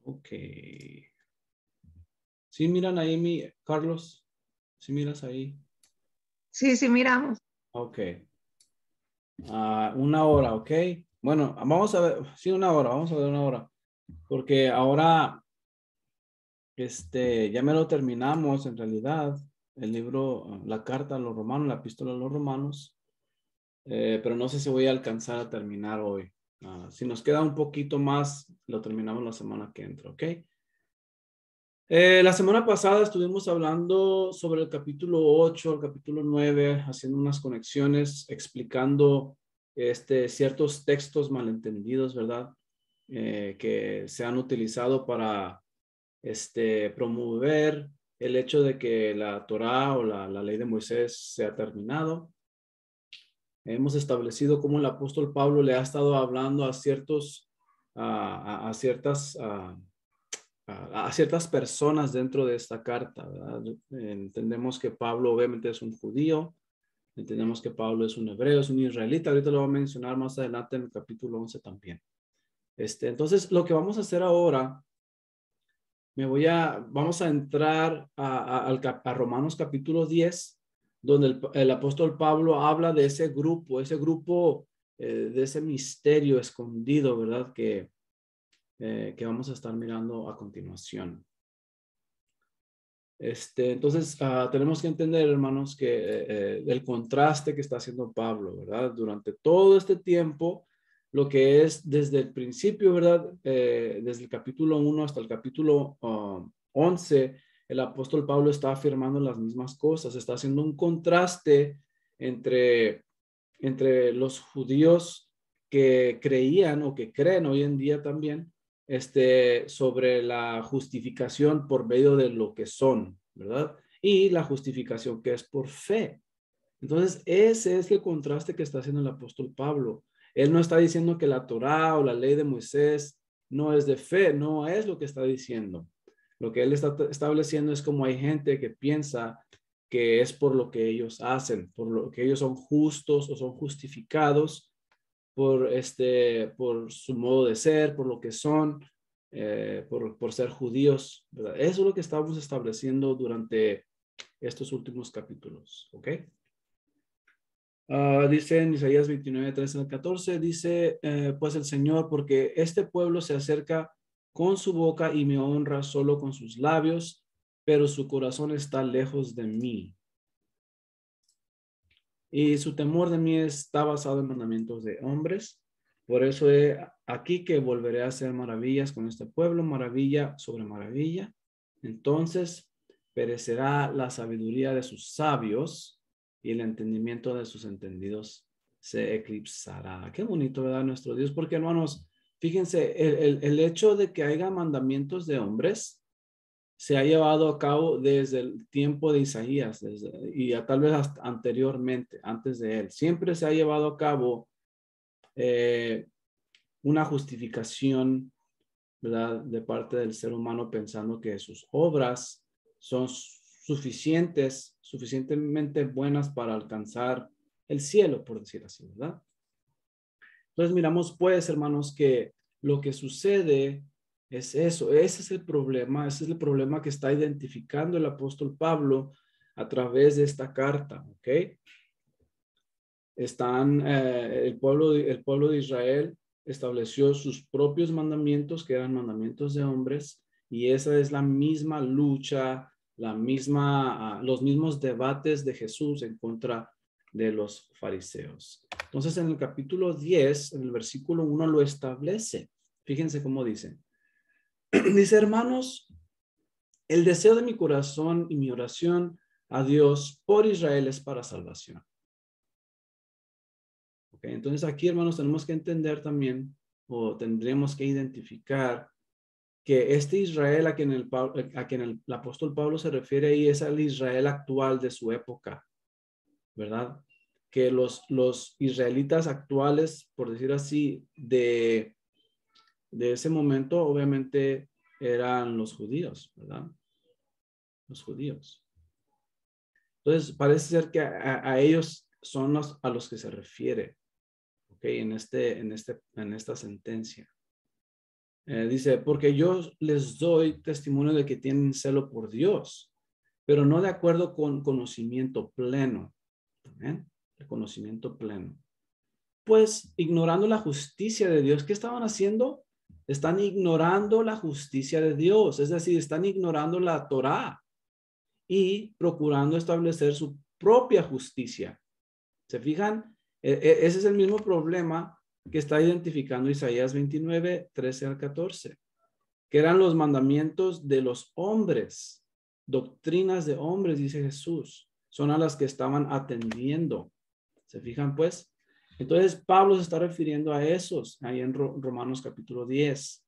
Ok. ¿Sí miran ahí Carlos? ¿Sí miras ahí? Sí, sí, miramos. Ok. 1 hora, ok. Bueno, vamos a ver, sí, 1 hora, vamos a ver 1 hora. Porque ahora, ya me lo terminamos en realidad. El libro, la carta a los romanos, la epístola a los romanos. Pero no sé si voy a alcanzar a terminar hoy. Si nos queda un poquito más, lo terminamos la semana que entra, ¿ok? La semana pasada estuvimos hablando sobre el capítulo 8, el capítulo 9, haciendo unas conexiones, explicando ciertos textos malentendidos, ¿verdad? Que se han utilizado para promover el hecho de que la Torá o la ley de Moisés se ha terminado. Hemos establecido cómo el apóstol Pablo le ha estado hablando a ciertas personas dentro de esta carta, ¿verdad? Entendemos que Pablo obviamente es un judío, entendemos que Pablo es un hebreo, es un israelita, ahorita lo voy a mencionar más adelante en el capítulo 11 también. Entonces, lo que vamos a hacer ahora, vamos a entrar a Romanos capítulo 10, donde el apóstol Pablo habla de ese grupo, de ese misterio escondido, ¿verdad? Que vamos a estar mirando a continuación. Entonces, tenemos que entender, hermanos, que el contraste que está haciendo Pablo, ¿verdad? Durante todo este tiempo, lo que es desde el principio, ¿verdad? Desde el capítulo 1 hasta el capítulo 11, el apóstol Pablo está afirmando las mismas cosas, está haciendo un contraste entre los judíos que creían o que creen hoy en día también sobre la justificación por medio de lo que son, ¿verdad? Y la justificación que es por fe. Entonces, ese es el contraste que está haciendo el apóstol Pablo. Él no está diciendo que la Torá o la ley de Moisés no es de fe, no es lo que está diciendo. Lo que él está estableciendo es como hay gente que piensa que es por lo que ellos hacen, por lo que ellos son justos o son justificados por su modo de ser, por lo que son, por ser judíos, ¿verdad? Eso es lo que estamos estableciendo durante estos últimos capítulos, ¿ok? Dice en Isaías 29, 13 al 14, dice, pues el Señor, porque este pueblo se acerca con su boca y me honra solo con sus labios, pero su corazón está lejos de mí. Y su temor de mí está basado en mandamientos de hombres. Por eso he aquí que volveré a hacer maravillas con este pueblo, maravilla sobre maravilla. Entonces perecerá la sabiduría de sus sabios y el entendimiento de sus entendidos se eclipsará. Qué bonito, ¿verdad? Nuestro Dios, porque hermanos, fíjense, el hecho de que haya mandamientos de hombres se ha llevado a cabo desde el tiempo de Isaías tal vez hasta anteriormente, antes de él. Siempre se ha llevado a cabo una justificación, ¿verdad? De parte del ser humano pensando que sus obras son suficientemente buenas para alcanzar el cielo, por decir así, ¿verdad? Entonces miramos pues, hermanos, que lo que sucede es eso, ese es el problema que está identificando el apóstol Pablo a través de esta carta, ¿ok? El pueblo de Israel estableció sus propios mandamientos, que eran mandamientos de hombres, y esa es la misma lucha, los mismos debates de Jesús en contra de los fariseos. Entonces, en el capítulo 10, en el versículo 1 lo establece. Fíjense cómo dice. Dice, hermanos, el deseo de mi corazón y mi oración a Dios por Israel es para salvación. Okay, entonces aquí, hermanos, tenemos que entender también, o tendremos que identificar que este Israel a quien el apóstol Pablo se refiere ahí es al Israel actual de su época, ¿verdad? Que los israelitas actuales, por decir así, de ese momento, obviamente eran los judíos, ¿verdad? Los judíos. Entonces, parece ser que a ellos son a los que se refiere. Okay, en esta sentencia. Dice, porque yo les doy testimonio de que tienen celo por Dios, pero no de acuerdo con conocimiento pleno. ¿Amén? El conocimiento pleno. Pues ignorando la justicia de Dios, ¿qué estaban haciendo? Están ignorando la justicia de Dios, es decir, están ignorando la Torá y procurando establecer su propia justicia. ¿Se fijan? Ese es el mismo problema que está identificando Isaías 29, 13 al 14, que eran los mandamientos de los hombres, doctrinas de hombres, dice Jesús, son a las que estaban atendiendo. ¿Se fijan pues? Entonces Pablo se está refiriendo a esos ahí en Romanos capítulo 10,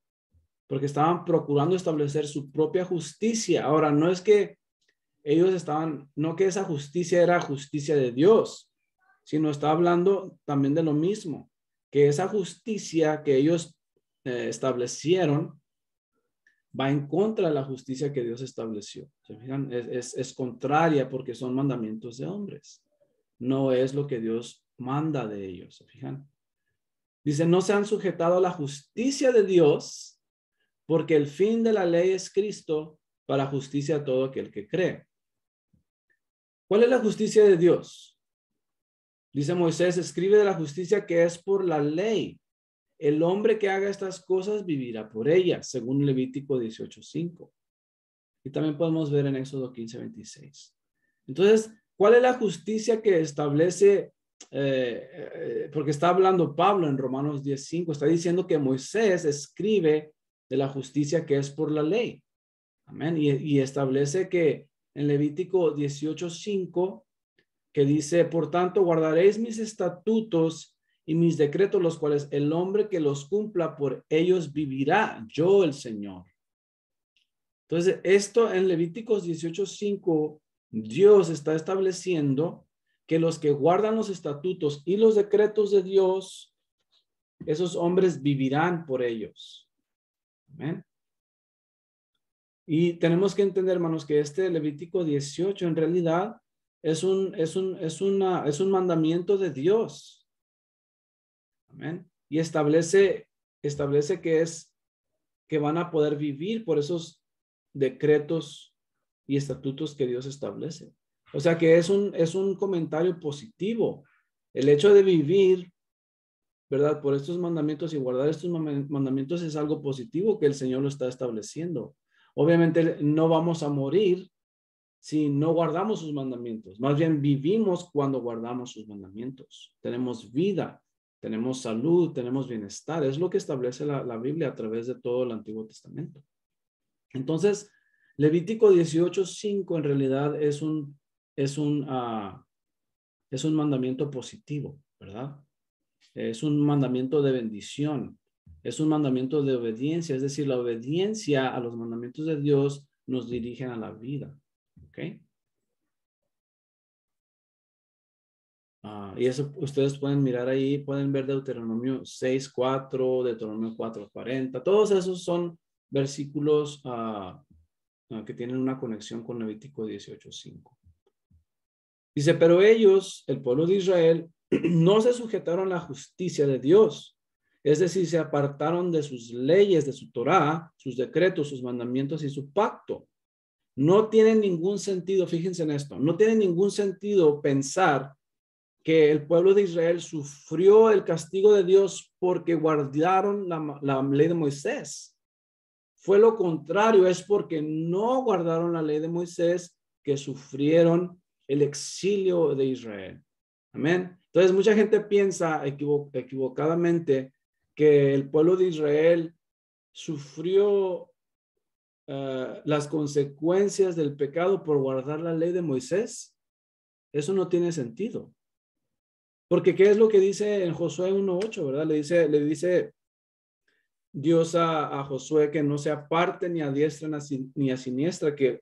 porque estaban procurando establecer su propia justicia. Ahora, no es que ellos estaban, no que esa justicia era justicia de Dios, sino está hablando también de lo mismo, que esa justicia que ellos establecieron va en contra de la justicia que Dios estableció. ¿Se fijan? Es contraria porque son mandamientos de hombres. No es lo que Dios manda de ellos. ¿Se fijan? Dice, no se han sujetado a la justicia de Dios porque el fin de la ley es Cristo para justicia a todo aquel que cree. ¿Cuál es la justicia de Dios? Dice Moisés, escribe de la justicia que es por la ley. El hombre que haga estas cosas vivirá por ellas, según Levítico 18:5. Y también podemos ver en Éxodo 15:26. Entonces, ¿cuál es la justicia que establece? Porque está hablando Pablo en Romanos 10:5, está diciendo que Moisés escribe de la justicia que es por la ley. Amén. Y establece que en Levítico 18:5, que dice, por tanto, guardaréis mis estatutos y mis decretos, los cuales el hombre que los cumpla por ellos vivirá, yo el Señor. Entonces, esto en Levíticos 18:5, Dios está estableciendo que los que guardan los estatutos y los decretos de Dios, esos hombres vivirán por ellos. Amén. Y tenemos que entender, hermanos, que este Levítico 18 en realidad es un mandamiento de Dios. Amén. Y establece que van a poder vivir por esos decretos y estatutos que Dios establece. O sea que es un comentario positivo. El hecho de vivir, ¿verdad? Por estos mandamientos y guardar estos mandamientos es algo positivo que el Señor lo está estableciendo. Obviamente no vamos a morir si no guardamos sus mandamientos. Más bien vivimos cuando guardamos sus mandamientos. Tenemos vida, tenemos salud, tenemos bienestar. Es lo que establece la Biblia a través de todo el Antiguo Testamento. Entonces, Levítico 18:5 en realidad es un mandamiento positivo, ¿verdad? Es un mandamiento de bendición. Es un mandamiento de obediencia. Es decir, la obediencia a los mandamientos de Dios nos dirigen a la vida. ¿Ok? Y eso ustedes pueden mirar ahí, pueden ver Deuteronomio 6:4, Deuteronomio 4:40. Todos esos son versículos que tienen una conexión con Levítico 18:5. Dice, pero ellos, el pueblo de Israel, no se sujetaron a la justicia de Dios. Es decir, se apartaron de sus leyes, de su Torá, sus decretos, sus mandamientos y su pacto. No tiene ningún sentido, fíjense en esto, no tiene ningún sentido pensar que el pueblo de Israel sufrió el castigo de Dios porque guardaron la ley de Moisés. Fue lo contrario, es porque no guardaron la ley de Moisés que sufrieron el exilio de Israel. Amén. Entonces, mucha gente piensa equivocadamente que el pueblo de Israel sufrió las consecuencias del pecado por guardar la ley de Moisés. Eso no tiene sentido. Porque ¿qué es lo que dice en Josué 1:8, verdad? Le dice Dios a Josué que no se aparte ni a diestra ni a siniestra, que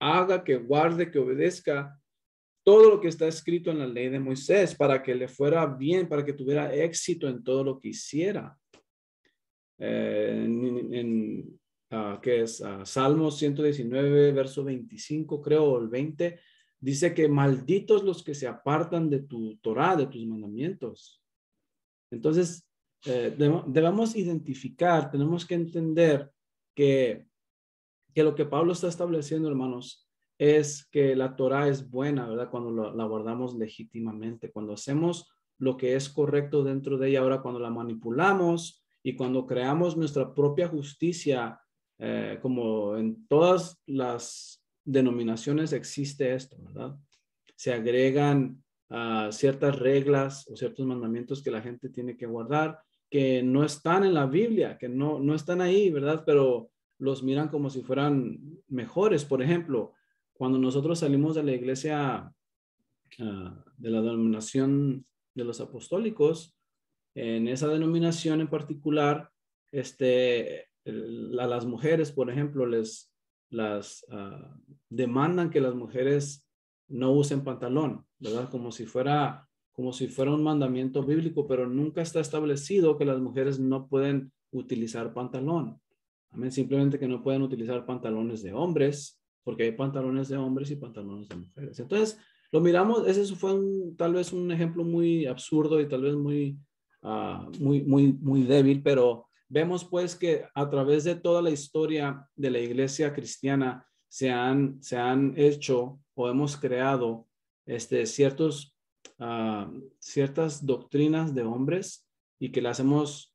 haga, que guarde, que obedezca todo lo que está escrito en la ley de Moisés para que le fuera bien, para que tuviera éxito en todo lo que hiciera. ¿Qué es? Salmos 119, verso 25, creo, o el 20, dice que malditos los que se apartan de tu Torá, de tus mandamientos. Entonces, debemos identificar, tenemos que entender que lo que Pablo está estableciendo, hermanos, es que la Torah es buena, ¿verdad? Cuando la guardamos legítimamente, cuando hacemos lo que es correcto dentro de ella. Ahora, cuando la manipulamos y cuando creamos nuestra propia justicia, como en todas las denominaciones existe esto, ¿verdad? Se agregan ciertas reglas o ciertos mandamientos que la gente tiene que guardar, que no están en la Biblia, que no están ahí, ¿verdad? Pero los miran como si fueran mejores. Por ejemplo, cuando nosotros salimos de la iglesia, de la denominación de los apostólicos, en esa denominación en particular, a las mujeres, por ejemplo, las demandan que las mujeres no usen pantalón, ¿verdad? Como si fuera un mandamiento bíblico, pero nunca está establecido que las mujeres no pueden utilizar pantalón. Amén. Simplemente que no pueden utilizar pantalones de hombres, porque hay pantalones de hombres y pantalones de mujeres. Entonces, lo miramos, ese fue tal vez un ejemplo muy absurdo y tal vez muy débil, pero vemos pues que a través de toda la historia de la iglesia cristiana se han hecho o hemos creado ciertas doctrinas de hombres y que las hemos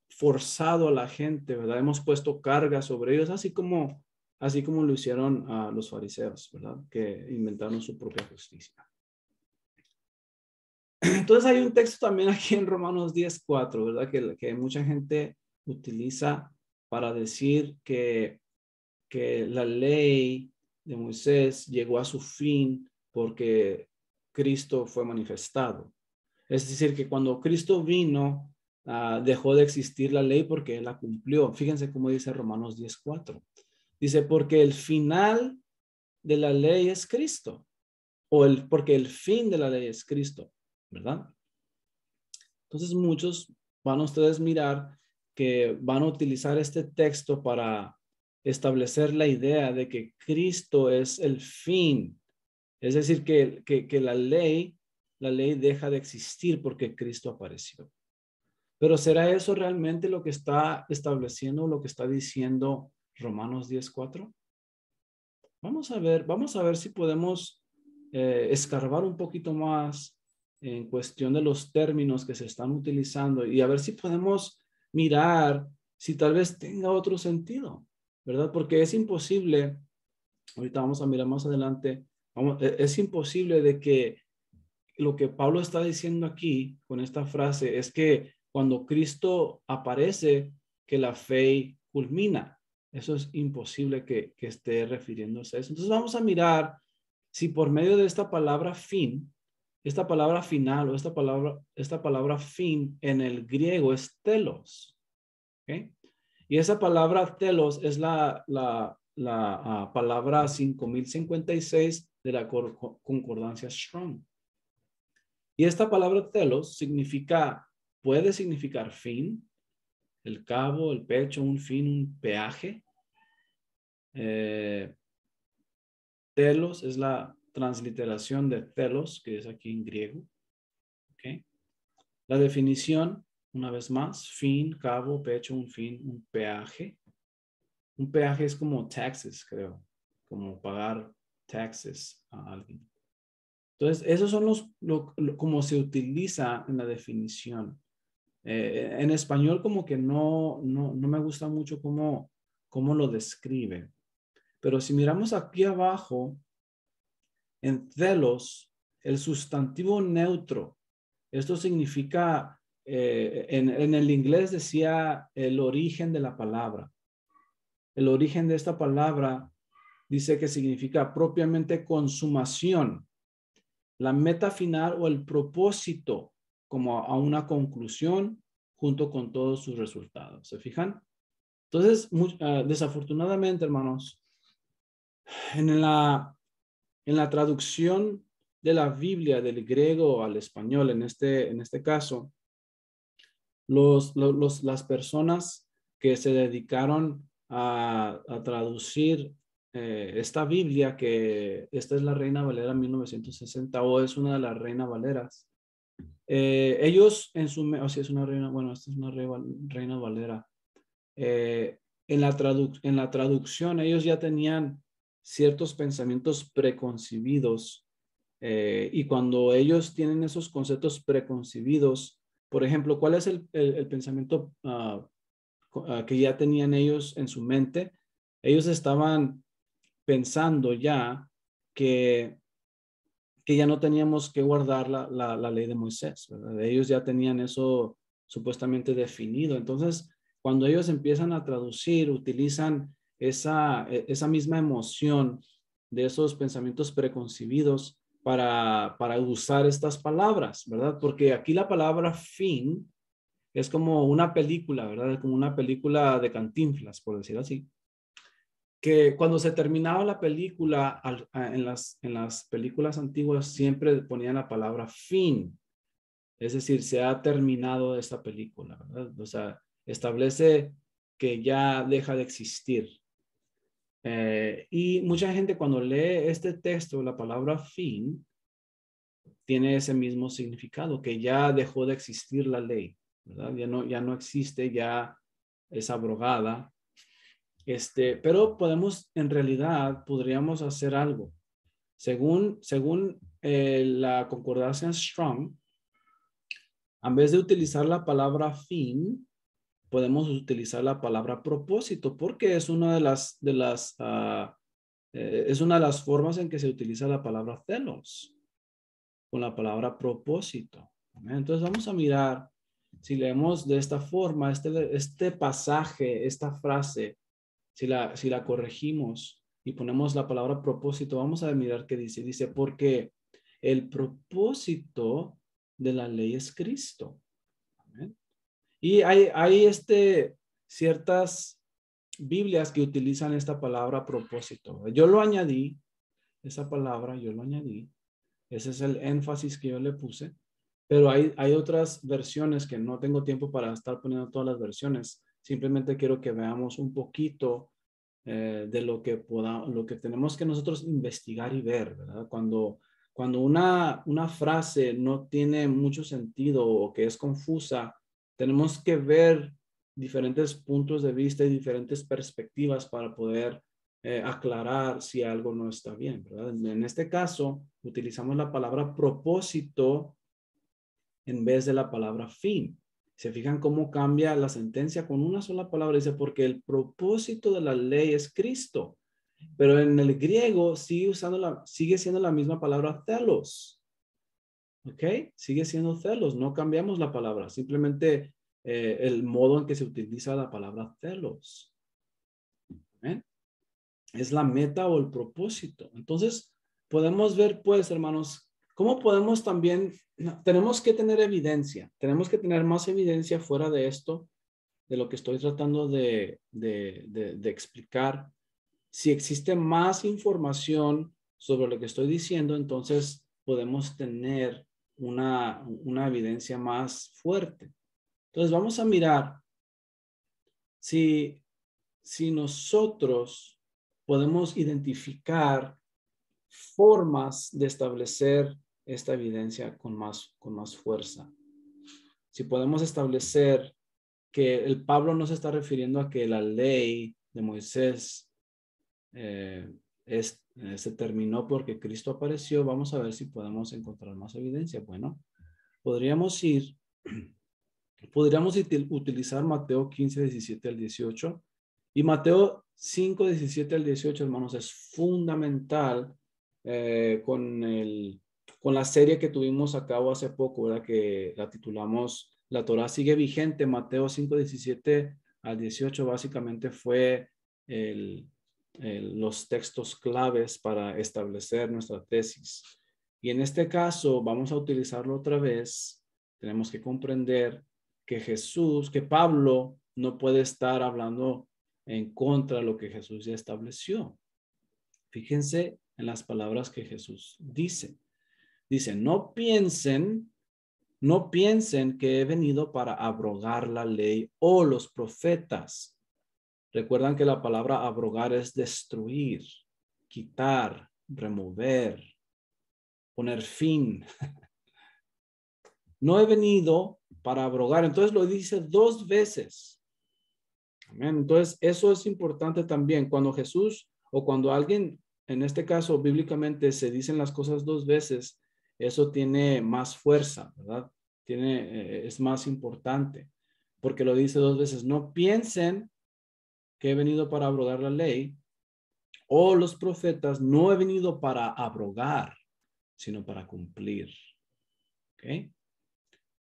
forzado a la gente, ¿verdad? Hemos puesto cargas sobre ellos, así como lo hicieron los fariseos, ¿verdad? Que inventaron su propia justicia. Entonces hay un texto también aquí en Romanos 10:4, ¿verdad? Que mucha gente utiliza para decir que la ley de Moisés llegó a su fin porque Cristo fue manifestado. Es decir, que cuando Cristo vino, dejó de existir la ley porque Él la cumplió. Fíjense cómo dice Romanos 10:4. Dice, porque el final de la ley es Cristo. Porque el fin de la ley es Cristo, ¿verdad? Entonces muchos van a ustedes mirar que van a utilizar este texto para establecer la idea de que Cristo es el fin. Es decir, que la ley deja de existir porque Cristo apareció. Pero ¿será eso realmente lo que está estableciendo, lo que está diciendo Romanos 10:4? Vamos a ver si podemos escarbar un poquito más en cuestión de los términos que se están utilizando y a ver si podemos mirar si tal vez tenga otro sentido, ¿verdad? Porque es imposible, ahorita vamos a mirar más adelante, es imposible de que lo que Pablo está diciendo aquí con esta frase es que cuando Cristo aparece, que la fe culmina. Eso es imposible que esté refiriéndose a eso. Entonces vamos a mirar si por medio de esta palabra fin, esta palabra final o esta palabra fin en el griego es telos. ¿Okay? Y esa palabra telos es la palabra 5056 de la concordancia Strong. Y esta palabra telos puede significar fin, el cabo, el pecho, un fin, un peaje. Telos es la transliteración de telos, que es aquí en griego. ¿Okay? La definición, una vez más, fin, cabo, pecho, un fin, un peaje. Un peaje es como taxes, creo, como pagar taxes a alguien. Entonces, esos son como se utiliza en la definición. En español como que no me gusta mucho cómo lo describe. Pero si miramos aquí abajo, en telos, el sustantivo neutro, esto significa, en el inglés decía el origen de la palabra. El origen de esta palabra dice que significa propiamente consumación, la meta final o el propósito como a una conclusión junto con todos sus resultados. ¿Se fijan? Entonces, desafortunadamente, hermanos, en la traducción de la Biblia del griego al español, en este caso, las personas que se dedicaron a traducir esta Biblia, que esta es la Reina Valera 1960 o es una de las Reina Valeras, Ellos en su, o sea, es una reina, bueno, esta es una reina Valera. En la traducción, ellos ya tenían ciertos pensamientos preconcebidos, y cuando ellos tienen esos conceptos preconcebidos, por ejemplo, ¿cuál es el pensamiento que ya tenían ellos en su mente? Ellos estaban pensando ya que, que ya no teníamos que guardar la ley de Moisés, ¿verdad? Ellos ya tenían eso supuestamente definido. Entonces, cuando ellos empiezan a traducir, utilizan esa misma emoción de esos pensamientos preconcebidos para usar estas palabras, ¿verdad? Porque aquí la palabra fin es como una película, ¿verdad? Es como una película de Cantinflas, por decir así, que cuando se terminaba la película, en las películas antiguas siempre ponían la palabra fin, es decir, se ha terminado esta película, ¿verdad? O sea, establece que ya deja de existir. Y mucha gente cuando lee este texto, la palabra fin, tiene ese mismo significado, que ya dejó de existir la ley, ¿verdad? Ya no existe, ya es abrogada. Pero podemos, en realidad, podríamos hacer algo. Según la concordancia Strong, en vez de utilizar la palabra fin, podemos utilizar la palabra propósito, porque es una es una de las formas en que se utiliza la palabra telos, con la palabra propósito. Entonces vamos a mirar si leemos de esta forma este pasaje, esta frase. Si la corregimos y ponemos la palabra propósito, vamos a mirar qué dice. Dice, porque el propósito de la ley es Cristo. Amén. Y hay ciertas Biblias que utilizan esta palabra propósito. Yo lo añadí, esa palabra, yo lo añadí. Ese es el énfasis que yo le puse. Pero hay otras versiones que no tengo tiempo para estar poniendo todas las versiones. Simplemente quiero que veamos un poquito de lo que tenemos que nosotros investigar y ver, ¿verdad? Cuando una frase no tiene mucho sentido o que es confusa, tenemos que ver diferentes puntos de vista y diferentes perspectivas para poder aclarar si algo no está bien, ¿verdad? En este caso, utilizamos la palabra propósito en vez de la palabra fin. Se fijan cómo cambia la sentencia con una sola palabra. Dice, porque el propósito de la ley es Cristo. Pero en el griego sigue siendo la misma palabra telos. ¿Ok? Sigue siendo telos. No cambiamos la palabra. Simplemente el modo en que se utiliza la palabra telos. ¿Eh? Es la meta o el propósito. Entonces, podemos ver, pues, hermanos, cómo podemos también, tenemos que tener evidencia, tenemos que tener más evidencia fuera de esto, de lo que estoy tratando de explicar. Si existe más información sobre lo que estoy diciendo, entonces podemos tener una evidencia más fuerte. Entonces, vamos a mirar si nosotros podemos identificar formas de establecer esta evidencia con más fuerza. Si podemos establecer que el Pablo no se está refiriendo a que la ley de Moisés se terminó porque Cristo apareció, vamos a ver si podemos encontrar más evidencia. Bueno, podríamos utilizar Mateo 15, 17 al 18 y Mateo 5, 17 al 18, hermanos, es fundamental con la serie que tuvimos a cabo hace poco, ¿verdad? Que la titulamos La Torá sigue vigente. Mateo 5, 17 al 18 básicamente fue los textos claves para establecer nuestra tesis. Y en este caso vamos a utilizarlo otra vez. Tenemos que comprender que Pablo no puede estar hablando en contra de lo que Jesús ya estableció. Fíjense en las palabras que Jesús dice. Dice, no piensen que he venido para abrogar la ley o los profetas. Recuerdan que la palabra abrogar es destruir, quitar, remover, poner fin. no he venido para abrogar. Entonces lo dice 2 veces. Amén. Entonces eso es importante también. Cuando Jesús o cuando alguien, en este caso bíblicamente, se dicen las cosas 2 veces, eso tiene más fuerza, ¿verdad? Es más importante porque lo dice 2 veces. No piensen que he venido para abrogar la ley o los profetas. No he venido para abrogar, sino para cumplir. ¿Ok?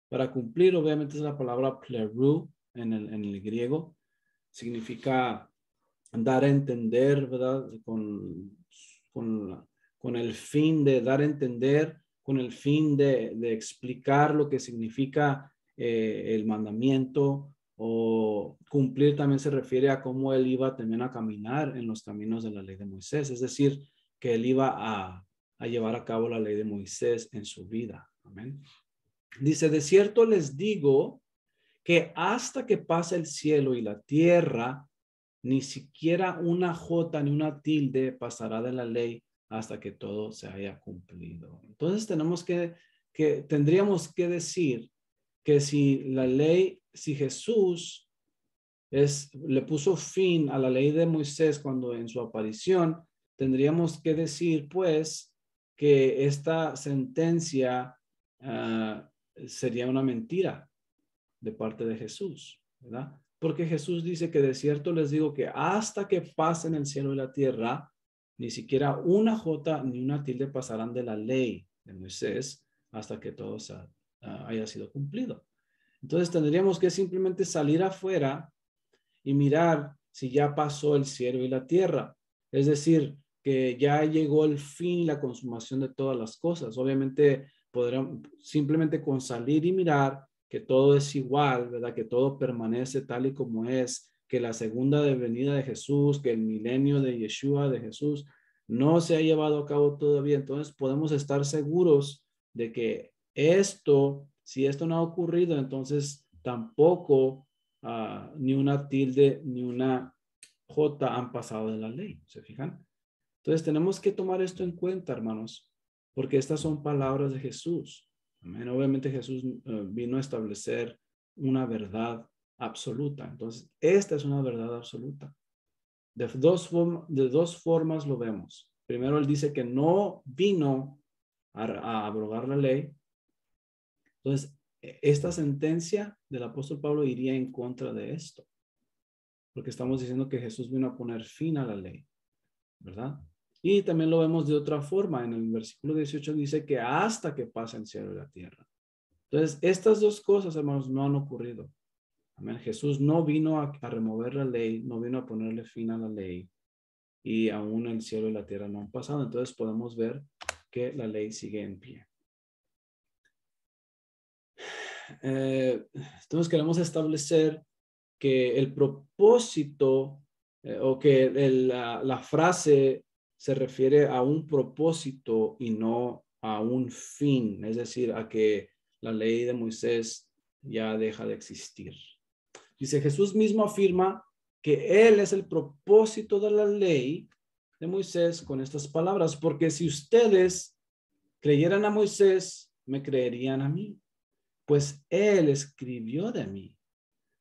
Para cumplir, obviamente, es la palabra plerú en el griego. Significa dar a entender, ¿verdad? Con el fin de dar a entender, con el fin de explicar lo que significa el mandamiento, o cumplir también se refiere a cómo él iba también a caminar en los caminos de la ley de Moisés. Es decir, que él iba a llevar a cabo la ley de Moisés en su vida. Amén. Dice, de cierto les digo que hasta que pase el cielo y la tierra, ni siquiera una jota ni una tilde pasará de la ley hasta que todo se haya cumplido. Entonces tendríamos que decir que si la ley, si Jesús le puso fin a la ley de Moisés cuando en su aparición, tendríamos que decir pues que esta sentencia sería una mentira de parte de Jesús, ¿verdad? Porque Jesús dice que de cierto les digo que hasta que pasen el cielo y la tierra, ni siquiera una jota ni una tilde pasarán de la ley de Moisés hasta que todo haya sido cumplido. Entonces tendríamos que simplemente salir afuera y mirar si ya pasó el cielo y la tierra. Es decir, que ya llegó el fin, la consumación de todas las cosas. Obviamente podrán simplemente con salir y mirar que todo es igual, ¿verdad? Que todo permanece tal y como es, que la segunda venida de Jesús, que el milenio de Yeshua, de Jesús, no se ha llevado a cabo todavía. Entonces podemos estar seguros de que si esto no ha ocurrido, entonces tampoco ni una tilde ni una jota han pasado de la ley. ¿Se fijan? Entonces tenemos que tomar esto en cuenta, hermanos, porque estas son palabras de Jesús. Amén. Obviamente Jesús vino a establecer una verdad absoluta. Entonces, esta es una verdad absoluta. De dos formas lo vemos. Primero, él dice que no vino a abrogar la ley. Entonces, esta sentencia del apóstol Pablo iría en contra de esto, porque estamos diciendo que Jesús vino a poner fin a la ley, ¿verdad? Y también lo vemos de otra forma. En el versículo 18 dice que hasta que pase el cielo y la tierra. Entonces, estas dos cosas, hermanos, no han ocurrido. Amén. Jesús no vino a remover la ley, no vino a ponerle fin a la ley, y aún el cielo y la tierra no han pasado. Entonces podemos ver que la ley sigue en pie. Entonces queremos establecer que el propósito o que la frase se refiere a un propósito y no a un fin, es decir, a que la ley de Moisés ya deja de existir. Dice, Jesús mismo afirma que Él es el propósito de la ley de Moisés con estas palabras, porque si ustedes creyeran a Moisés, me creerían a mí, pues Él escribió de mí.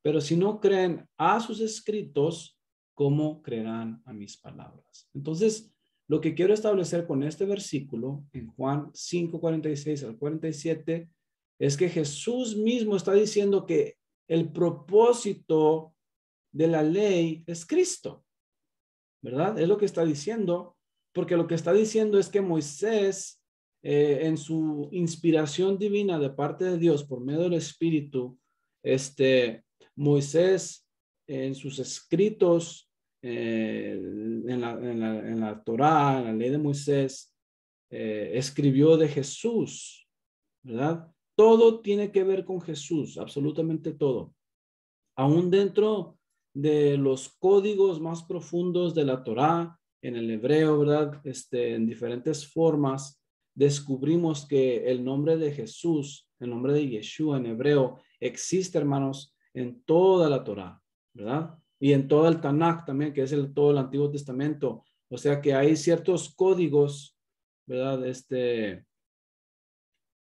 Pero si no creen a sus escritos, ¿cómo creerán a mis palabras? Entonces, lo que quiero establecer con este versículo en Juan 5:46 al 47 es que Jesús mismo está diciendo que el propósito de la ley es Cristo, ¿verdad? Es lo que está diciendo, porque lo que está diciendo es que Moisés, en su inspiración divina de parte de Dios por medio del Espíritu, Moisés en sus escritos, en la Torá, en la ley de Moisés, escribió de Jesús, ¿verdad? Todo tiene que ver con Jesús, absolutamente todo. Aún dentro de los códigos más profundos de la Torá, en el hebreo, ¿verdad? En diferentes formas, descubrimos que el nombre de Jesús, el nombre de Yeshua en hebreo, existe, hermanos, en toda la Torá, ¿verdad? Y en todo el Tanakh también, que es todo el Antiguo Testamento. O sea que hay ciertos códigos, ¿verdad?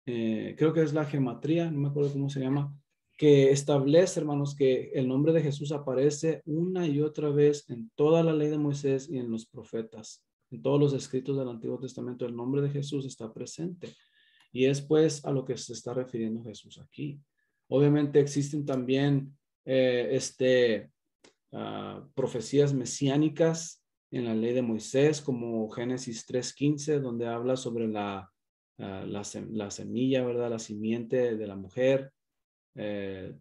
creo que es la gematría, no me acuerdo cómo se llama, que establece, hermanos, que el nombre de Jesús aparece una y otra vez en toda la ley de Moisés y en los profetas. En todos los escritos del Antiguo Testamento, el nombre de Jesús está presente. Y es pues a lo que se está refiriendo Jesús aquí. Obviamente existen también profecías mesiánicas en la ley de Moisés, como Génesis 3:15, donde habla sobre la semilla, ¿verdad? La simiente de la mujer.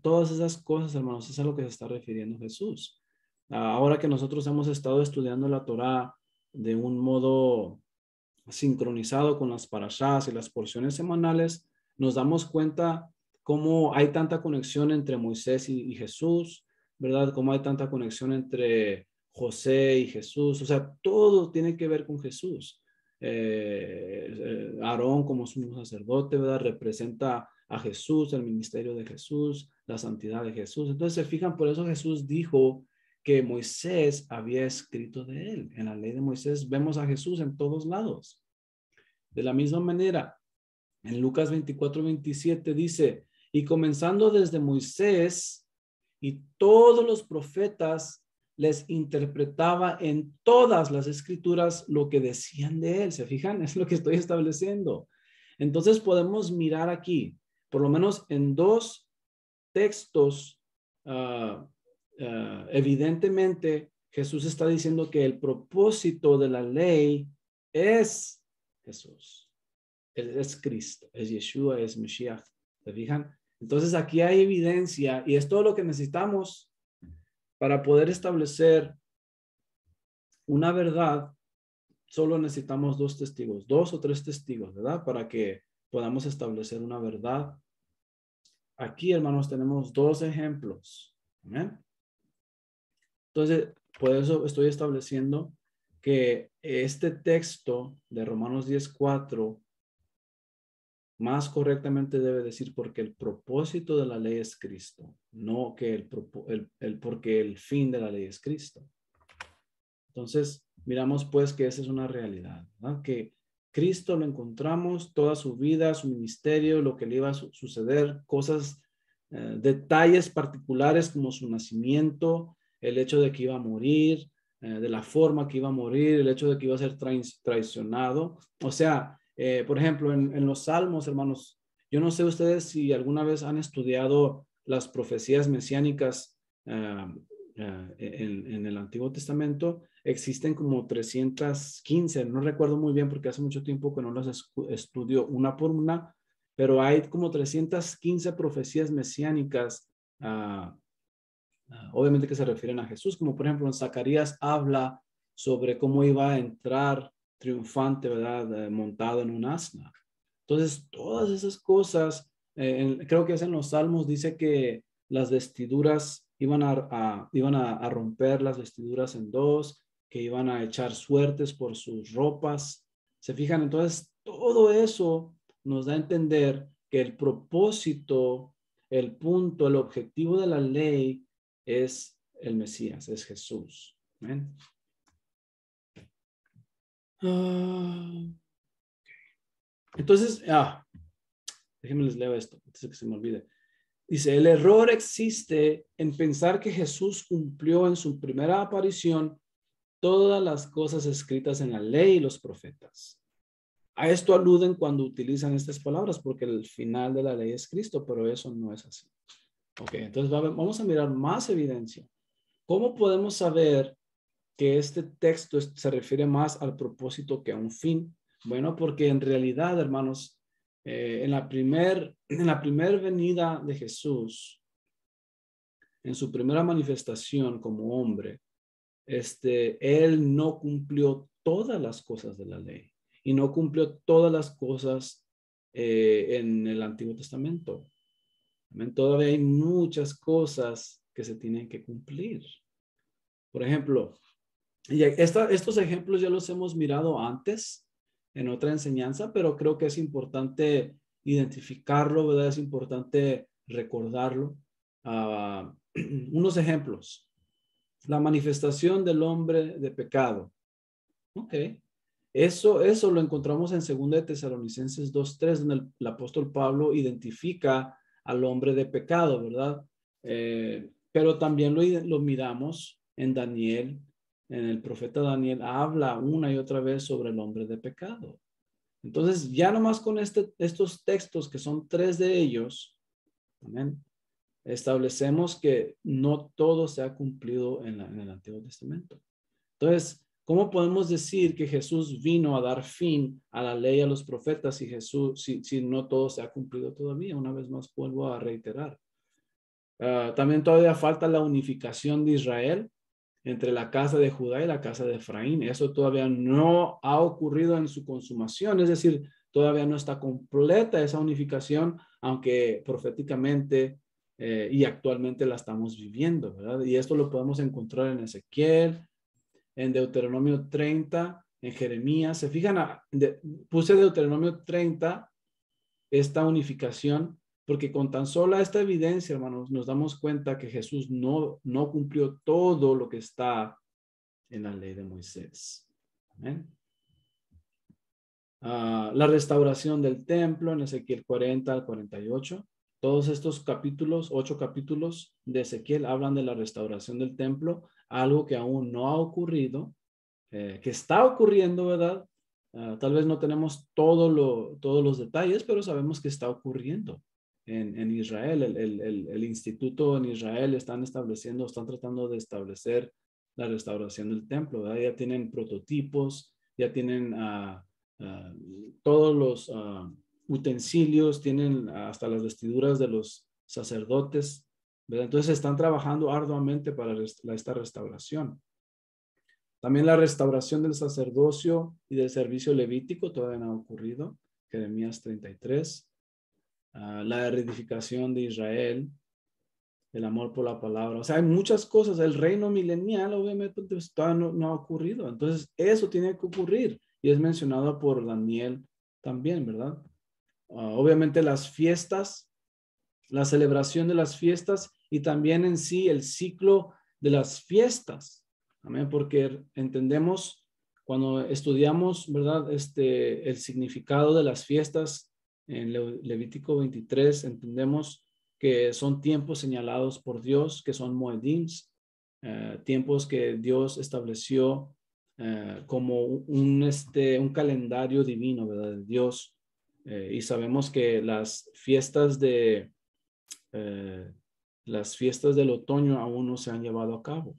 Todas esas cosas, hermanos, es a lo que se está refiriendo Jesús. Ahora que nosotros hemos estado estudiando la Torá de un modo sincronizado con las parashás y las porciones semanales, nos damos cuenta cómo hay tanta conexión entre Moisés y Jesús, ¿verdad? Cómo hay tanta conexión entre José y Jesús. O sea, todo tiene que ver con Jesús. Aarón como sumo sacerdote, ¿verdad? Representa a Jesús, el ministerio de Jesús, la santidad de Jesús. Entonces se fijan, por eso Jesús dijo que Moisés había escrito de él. En la ley de Moisés vemos a Jesús en todos lados. De la misma manera, en Lucas 24:27 dice, y comenzando desde Moisés y todos los profetas, les interpretaba en todas las escrituras lo que decían de él. ¿Se fijan? Es lo que estoy estableciendo. Entonces podemos mirar aquí, por lo menos en dos textos, evidentemente Jesús está diciendo que el propósito de la ley es Jesús, es Cristo, es Yeshua, es Mashiach. ¿Se fijan? Entonces aquí hay evidencia y es todo lo que necesitamos para poder establecer una verdad. Solo necesitamos dos testigos, dos o tres testigos, ¿verdad? Para que podamos establecer una verdad. Aquí, hermanos, tenemos dos ejemplos. ¿Amén? Entonces, por eso estoy estableciendo que este texto de Romanos 10:4 más correctamente debe decir porque el propósito de la ley es Cristo, no que porque el fin de la ley es Cristo. Entonces, miramos pues que esa es una realidad, ¿verdad? Que Cristo lo encontramos toda su vida, su ministerio, lo que le iba a suceder, cosas, detalles particulares como su nacimiento, el hecho de que iba a morir, de la forma que iba a morir, el hecho de que iba a ser traicionado. O sea, por ejemplo, en los Salmos, hermanos, yo no sé ustedes si alguna vez han estudiado las profecías mesiánicas en el Antiguo Testamento. Existen como 315, no recuerdo muy bien porque hace mucho tiempo que no las estudio una por una, pero hay como 315 profecías mesiánicas, obviamente que se refieren a Jesús, como por ejemplo en Zacarías habla sobre cómo iba a entrar triunfante, ¿verdad? Montado en un asna. Entonces, todas esas cosas, creo que es en los Salmos, dice que las vestiduras iban a romper las vestiduras en dos, que iban a echar suertes por sus ropas. ¿Se fijan? Entonces, todo eso nos da a entender que el propósito, el punto, el objetivo de la ley es el Mesías, es Jesús. ¿Ven? Entonces, déjenme les leo esto antes de que se me olvide. Dice, el error existe en pensar que Jesús cumplió en su primera aparición todas las cosas escritas en la ley y los profetas. A esto aluden cuando utilizan estas palabras, porque el final de la ley es Cristo, pero eso no es así. Ok, entonces vamos a mirar más evidencia. ¿Cómo podemos saber que este texto se refiere más al propósito que a un fin? Bueno, porque en realidad, hermanos, en la primer venida de Jesús, en su primera manifestación como hombre, él no cumplió todas las cosas de la ley y no cumplió todas las cosas en el Antiguo Testamento. Todavía hay muchas cosas que se tienen que cumplir. Por ejemplo, y estos ejemplos ya los hemos mirado antes en otra enseñanza, pero creo que es importante identificarlo, ¿verdad? Es importante recordarlo. Unos ejemplos. La manifestación del hombre de pecado. Ok. Eso lo encontramos en 2 de Tesalonicenses 2:3, donde el apóstol Pablo identifica al hombre de pecado, ¿verdad? Pero también lo miramos en Daniel, en el profeta Daniel, habla una y otra vez sobre el hombre de pecado. Entonces, ya nomás con estos textos, que son 3 de ellos, amén, establecemos que no todo se ha cumplido en el Antiguo Testamento. Entonces, ¿cómo podemos decir que Jesús vino a dar fin a la ley, a los profetas, si no todo se ha cumplido todavía? Una vez más vuelvo a reiterar. También todavía falta la unificación de Israel entre la casa de Judá y la casa de Efraín. Eso todavía no ha ocurrido en su consumación, es decir, todavía no está completa esa unificación, aunque proféticamente y actualmente la estamos viviendo, ¿verdad? Y esto lo podemos encontrar en Ezequiel, en Deuteronomio 30, en Jeremías. Se fijan, puse Deuteronomio 30, esta unificación, porque con tan sola esta evidencia, hermanos, nos damos cuenta que Jesús no cumplió todo lo que está en la ley de Moisés. Amén. La restauración del templo en Ezequiel 40 al 48. Todos estos capítulos, 8 capítulos de Ezequiel, hablan de la restauración del templo, algo que aún no ha ocurrido, que está ocurriendo, ¿verdad? Tal vez no tenemos todos los detalles, pero sabemos que está ocurriendo en Israel. El instituto en Israel están tratando de establecer la restauración del templo, ¿verdad? Ya tienen prototipos, ya tienen todos los utensilios, tienen hasta las vestiduras de los sacerdotes, ¿verdad? Entonces están trabajando arduamente para esta restauración. También la restauración del sacerdocio y del servicio levítico todavía no ha ocurrido. Jeremías 33. La reedificación de Israel, el amor por la palabra. O sea, hay muchas cosas. El reino milenial obviamente todavía no ha ocurrido. Entonces, eso tiene que ocurrir. Y es mencionado por Daniel también, ¿verdad? Obviamente las fiestas, la celebración de las fiestas y también en sí el ciclo de las fiestas. Amén, porque entendemos cuando estudiamos, ¿verdad? El significado de las fiestas en Levítico 23, entendemos que son tiempos señalados por Dios, que son moedims, tiempos que Dios estableció como un calendario divino, ¿verdad? De Dios. Y sabemos que las fiestas del otoño aún no se han llevado a cabo.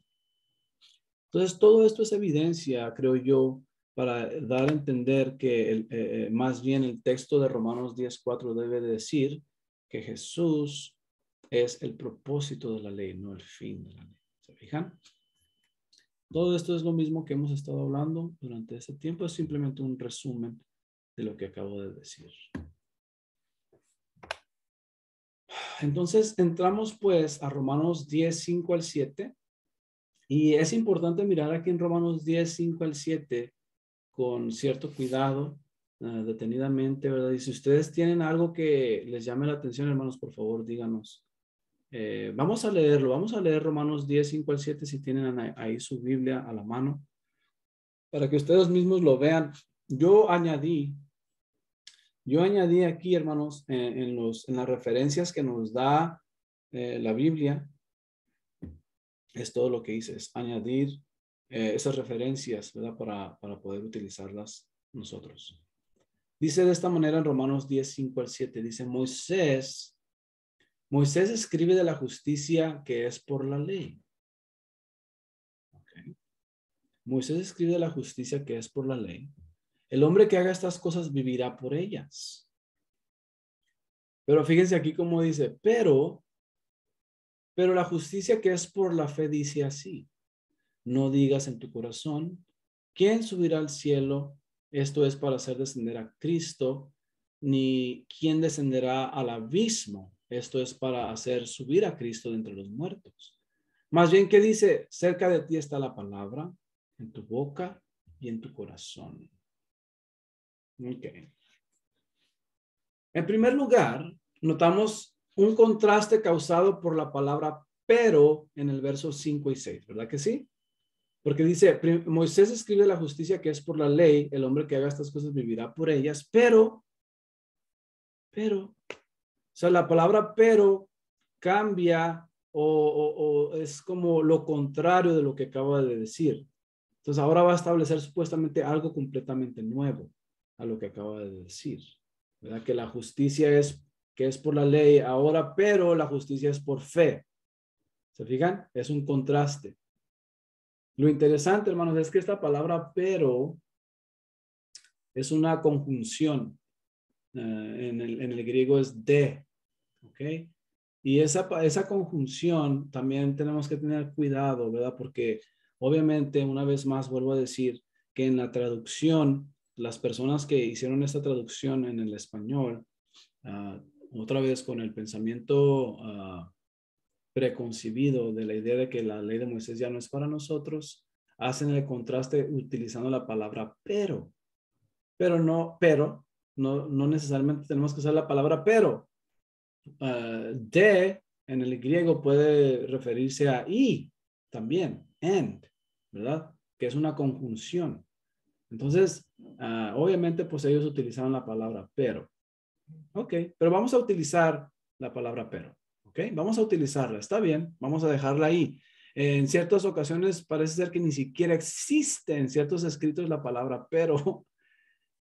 Entonces, todo esto es evidencia, creo yo, para dar a entender que más bien el texto de Romanos 10:4 debe decir que Jesús es el propósito de la ley, no el fin de la ley. ¿Se fijan? Todo esto es lo mismo que hemos estado hablando durante este tiempo. Es simplemente un resumen de lo que acabo de decir. Entonces, entramos pues a Romanos 10:5 al 7. Y es importante mirar aquí en Romanos 10:5 al 7 con cierto cuidado, detenidamente, ¿verdad? Y si ustedes tienen algo que les llame la atención, hermanos, por favor, díganos. Vamos a leer Romanos 10:5 al 7 si tienen ahí su Biblia a la mano, para que ustedes mismos lo vean. Yo añadí aquí, hermanos, en las referencias que nos da la Biblia, es todo lo que hice, es añadir esas referencias, ¿verdad? Para poder utilizarlas nosotros. Dice de esta manera en Romanos 10:5 al 7, dice, Moisés escribe de la justicia que es por la ley. Okay. Moisés escribe de la justicia que es por la ley. El hombre que haga estas cosas vivirá por ellas. Pero fíjense aquí cómo dice, pero la justicia que es por la fe dice así. No digas en tu corazón, ¿quién subirá al cielo? Esto es para hacer descender a Cristo, ni quién descenderá al abismo. Esto es para hacer subir a Cristo de entre los muertos. Más bien, ¿qué dice? Cerca de ti está la palabra, en tu boca y en tu corazón. Ok. En primer lugar, notamos un contraste causado por la palabra pero en el verso 5 y 6, ¿verdad que sí? Porque dice, Moisés escribe la justicia que es por la ley, el hombre que haga estas cosas vivirá por ellas, pero, o sea, la palabra pero cambia o es como lo contrario de lo que acaba de decir. Entonces ahora va a establecer supuestamente algo completamente nuevo a lo que acaba de decir, ¿verdad? Que la justicia es por la ley ahora, pero la justicia es por fe. ¿Se fijan? Es un contraste. Lo interesante, hermanos, es que esta palabra pero es una conjunción. En el griego es de, ¿ok? Y esa conjunción también tenemos que tener cuidado, ¿verdad? Porque obviamente, una vez más, vuelvo a decir que en la traducción, las personas que hicieron esta traducción en el español, ah, otra vez con el pensamiento preconcebido de la idea de que la ley de Moisés ya no es para nosotros, hacen el contraste utilizando la palabra no necesariamente tenemos que usar la palabra pero. De en el griego puede referirse a y también, and, ¿verdad? Que es una conjunción. Entonces, obviamente, pues ellos utilizaron la palabra pero. Ok, pero vamos a utilizar la palabra pero. Ok, vamos a utilizarla. Está bien, vamos a dejarla ahí. En ciertas ocasiones parece ser que ni siquiera existe en ciertos escritos la palabra pero.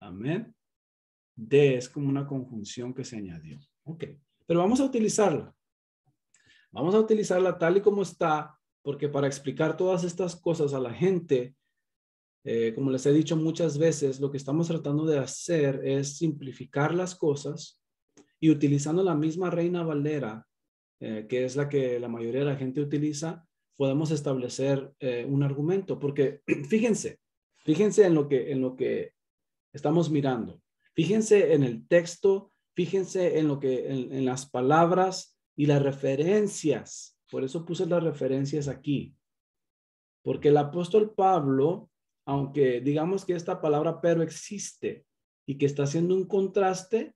Amén. De es como una conjunción que se añadió. Ok, pero vamos a utilizarla. Vamos a utilizarla tal y como está, porque para explicar todas estas cosas a la gente, como les he dicho muchas veces, lo que estamos tratando de hacer es simplificar las cosas y utilizando la misma Reina Valera, que es la que la mayoría de la gente utiliza, podemos establecer un argumento, porque fíjense en lo que estamos mirando. Fíjense en el texto, fíjense en las palabras y las referencias. Por eso puse las referencias aquí. Porque el apóstol Pablo, aunque digamos que esta palabra pero existe y que está haciendo un contraste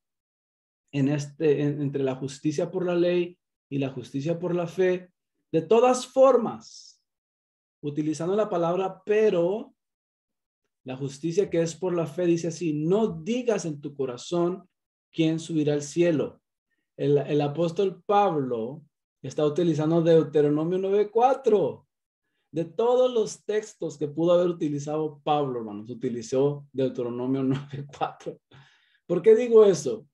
entre la justicia por la ley y la justicia por la fe, de todas formas, utilizando la palabra pero, la justicia que es por la fe dice así: no digas en tu corazón quién subirá al cielo. El apóstol Pablo está utilizando Deuteronomio 9:4. De todos los textos que pudo haber utilizado Pablo, hermanos, utilizó Deuteronomio 9:4. ¿Por qué digo eso?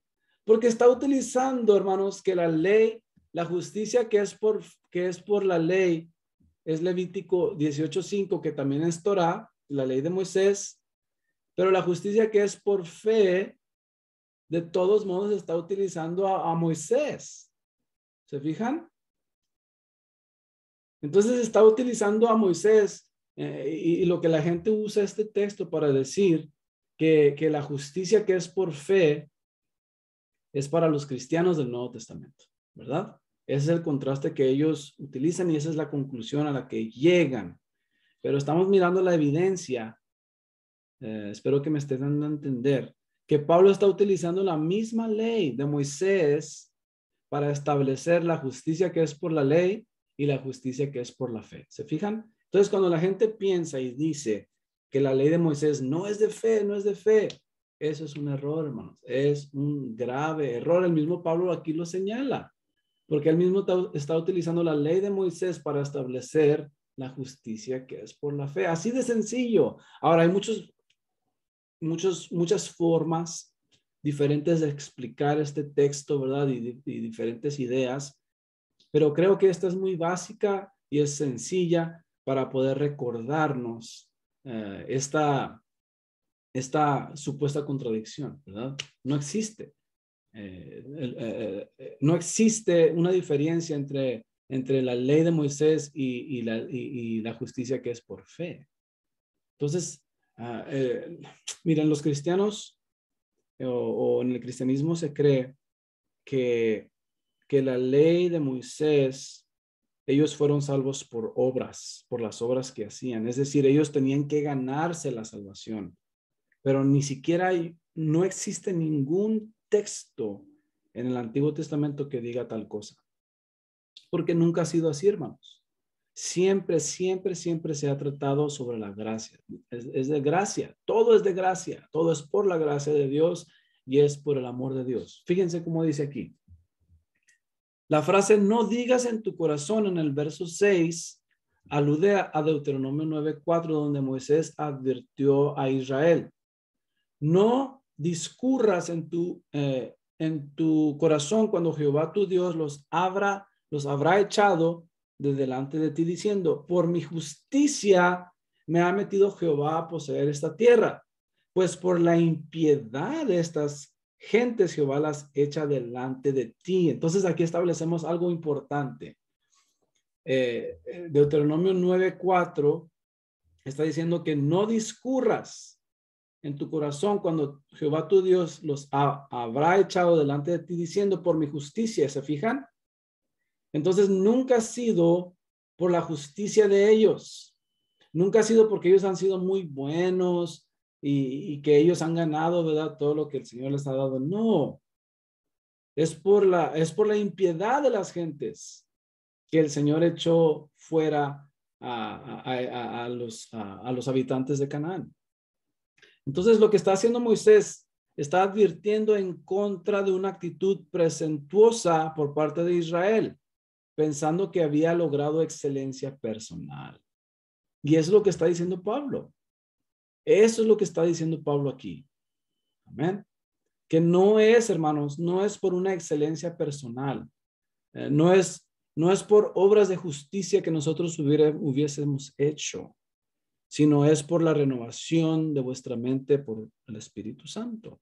Porque está utilizando, hermanos, que la ley, la justicia que es por la ley, es Levítico 18:5, que también es Torá, la ley de Moisés, pero la justicia que es por fe, de todos modos está utilizando a Moisés. ¿Se fijan? Entonces está utilizando a Moisés y lo que la gente usa este texto para decir que la justicia que es por fe es para los cristianos del Nuevo Testamento, ¿verdad? Ese es el contraste que ellos utilizan y esa es la conclusión a la que llegan. Pero estamos mirando la evidencia, espero que me estés dando a entender, que Pablo está utilizando la misma ley de Moisés para establecer la justicia que es por la ley y la justicia que es por la fe. ¿Se fijan? Entonces, cuando la gente piensa y dice que la ley de Moisés no es de fe, no es de fe, eso es un error, hermanos. Es un grave error. El mismo Pablo aquí lo señala, porque él mismo está utilizando la ley de Moisés para establecer la justicia que es por la fe. Así de sencillo. Ahora, hay muchas formas diferentes de explicar este texto, ¿verdad? Y diferentes ideas, pero creo que esta es muy básica y es sencilla para poder recordarnos esta supuesta contradicción, ¿verdad? No existe. No existe una diferencia entre la ley de Moisés y la justicia que es por fe. Entonces, miren, los cristianos o en el cristianismo se cree que la ley de Moisés, ellos fueron salvos por obras, por las obras que hacían. Es decir, ellos tenían que ganarse la salvación, pero ni siquiera no existe ningún texto en el Antiguo Testamento que diga tal cosa, porque nunca ha sido así, hermanos. Siempre, siempre, siempre se ha tratado sobre la gracia. Es de gracia. Todo es de gracia. Todo es por la gracia de Dios y es por el amor de Dios. Fíjense cómo dice aquí. La frase no digas en tu corazón en el verso 6 alude a Deuteronomio 9:4, donde Moisés advirtió a Israel. No discurras en tu corazón cuando Jehová tu Dios los habrá echado de delante de ti, diciendo, por mi justicia me ha metido Jehová a poseer esta tierra, pues por la impiedad de estas gentes Jehová las echa delante de ti. Entonces aquí establecemos algo importante. Deuteronomio 9:4 está diciendo que no discurras en tu corazón cuando Jehová tu Dios los habrá echado delante de ti, diciendo por mi justicia. ¿Se fijan? Entonces nunca ha sido por la justicia de ellos. Nunca ha sido porque ellos han sido muy buenos y que ellos han ganado, ¿verdad? Todo lo que el Señor les ha dado. No. Es por la impiedad de las gentes que el Señor echó fuera a los habitantes de Canaán. Entonces lo que está haciendo Moisés está advirtiendo en contra de una actitud presuntuosa por parte de Israel, pensando que había logrado excelencia personal. Y eso es lo que está diciendo Pablo. Eso es lo que está diciendo Pablo aquí. Amén. Que no es, hermanos, no es por una excelencia personal. No es por obras de justicia que nosotros hubiésemos hecho, sino es por la renovación de vuestra mente por el Espíritu Santo.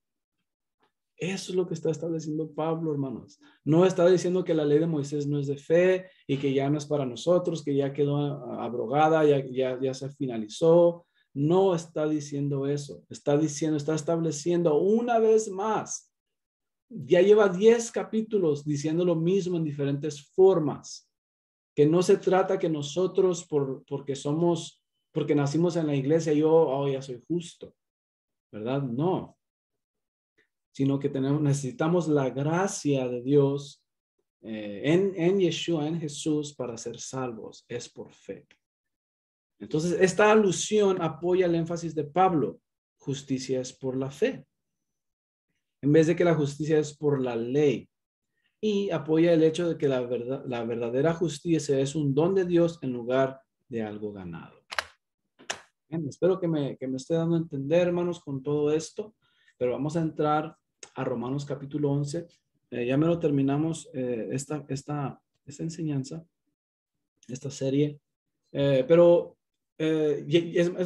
Eso es lo que está estableciendo Pablo, hermanos. No está diciendo que la ley de Moisés no es de fe y que ya no es para nosotros, que ya quedó abrogada, ya se finalizó. No está diciendo eso. Está estableciendo una vez más. Ya lleva 10 capítulos diciendo lo mismo en diferentes formas. Que no se trata que nosotros, porque nacimos en la iglesia, yo ya soy justo, ¿verdad? No. Sino que necesitamos la gracia de Dios en Yeshua, en Jesús, para ser salvos. Es por fe. Entonces, esta alusión apoya el énfasis de Pablo. Justicia es por la fe, en vez de que la justicia es por la ley. Y apoya el hecho de que la verdadera justicia es un don de Dios en lugar de algo ganado. Bien, espero que me esté dando a entender, hermanos, con todo esto. Pero vamos a entrar a Romanos capítulo 11. Ya me lo terminamos esta enseñanza, esta serie. Es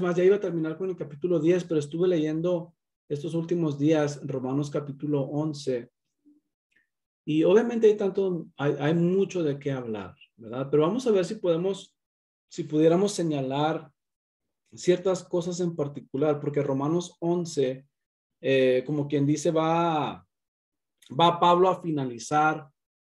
más, ya iba a terminar con el capítulo 10, pero estuve leyendo estos últimos días Romanos capítulo 11. Y obviamente hay mucho de qué hablar, ¿verdad? Pero vamos a ver si pudiéramos señalar ciertas cosas en particular, porque Romanos 11, como quien dice, va Pablo a finalizar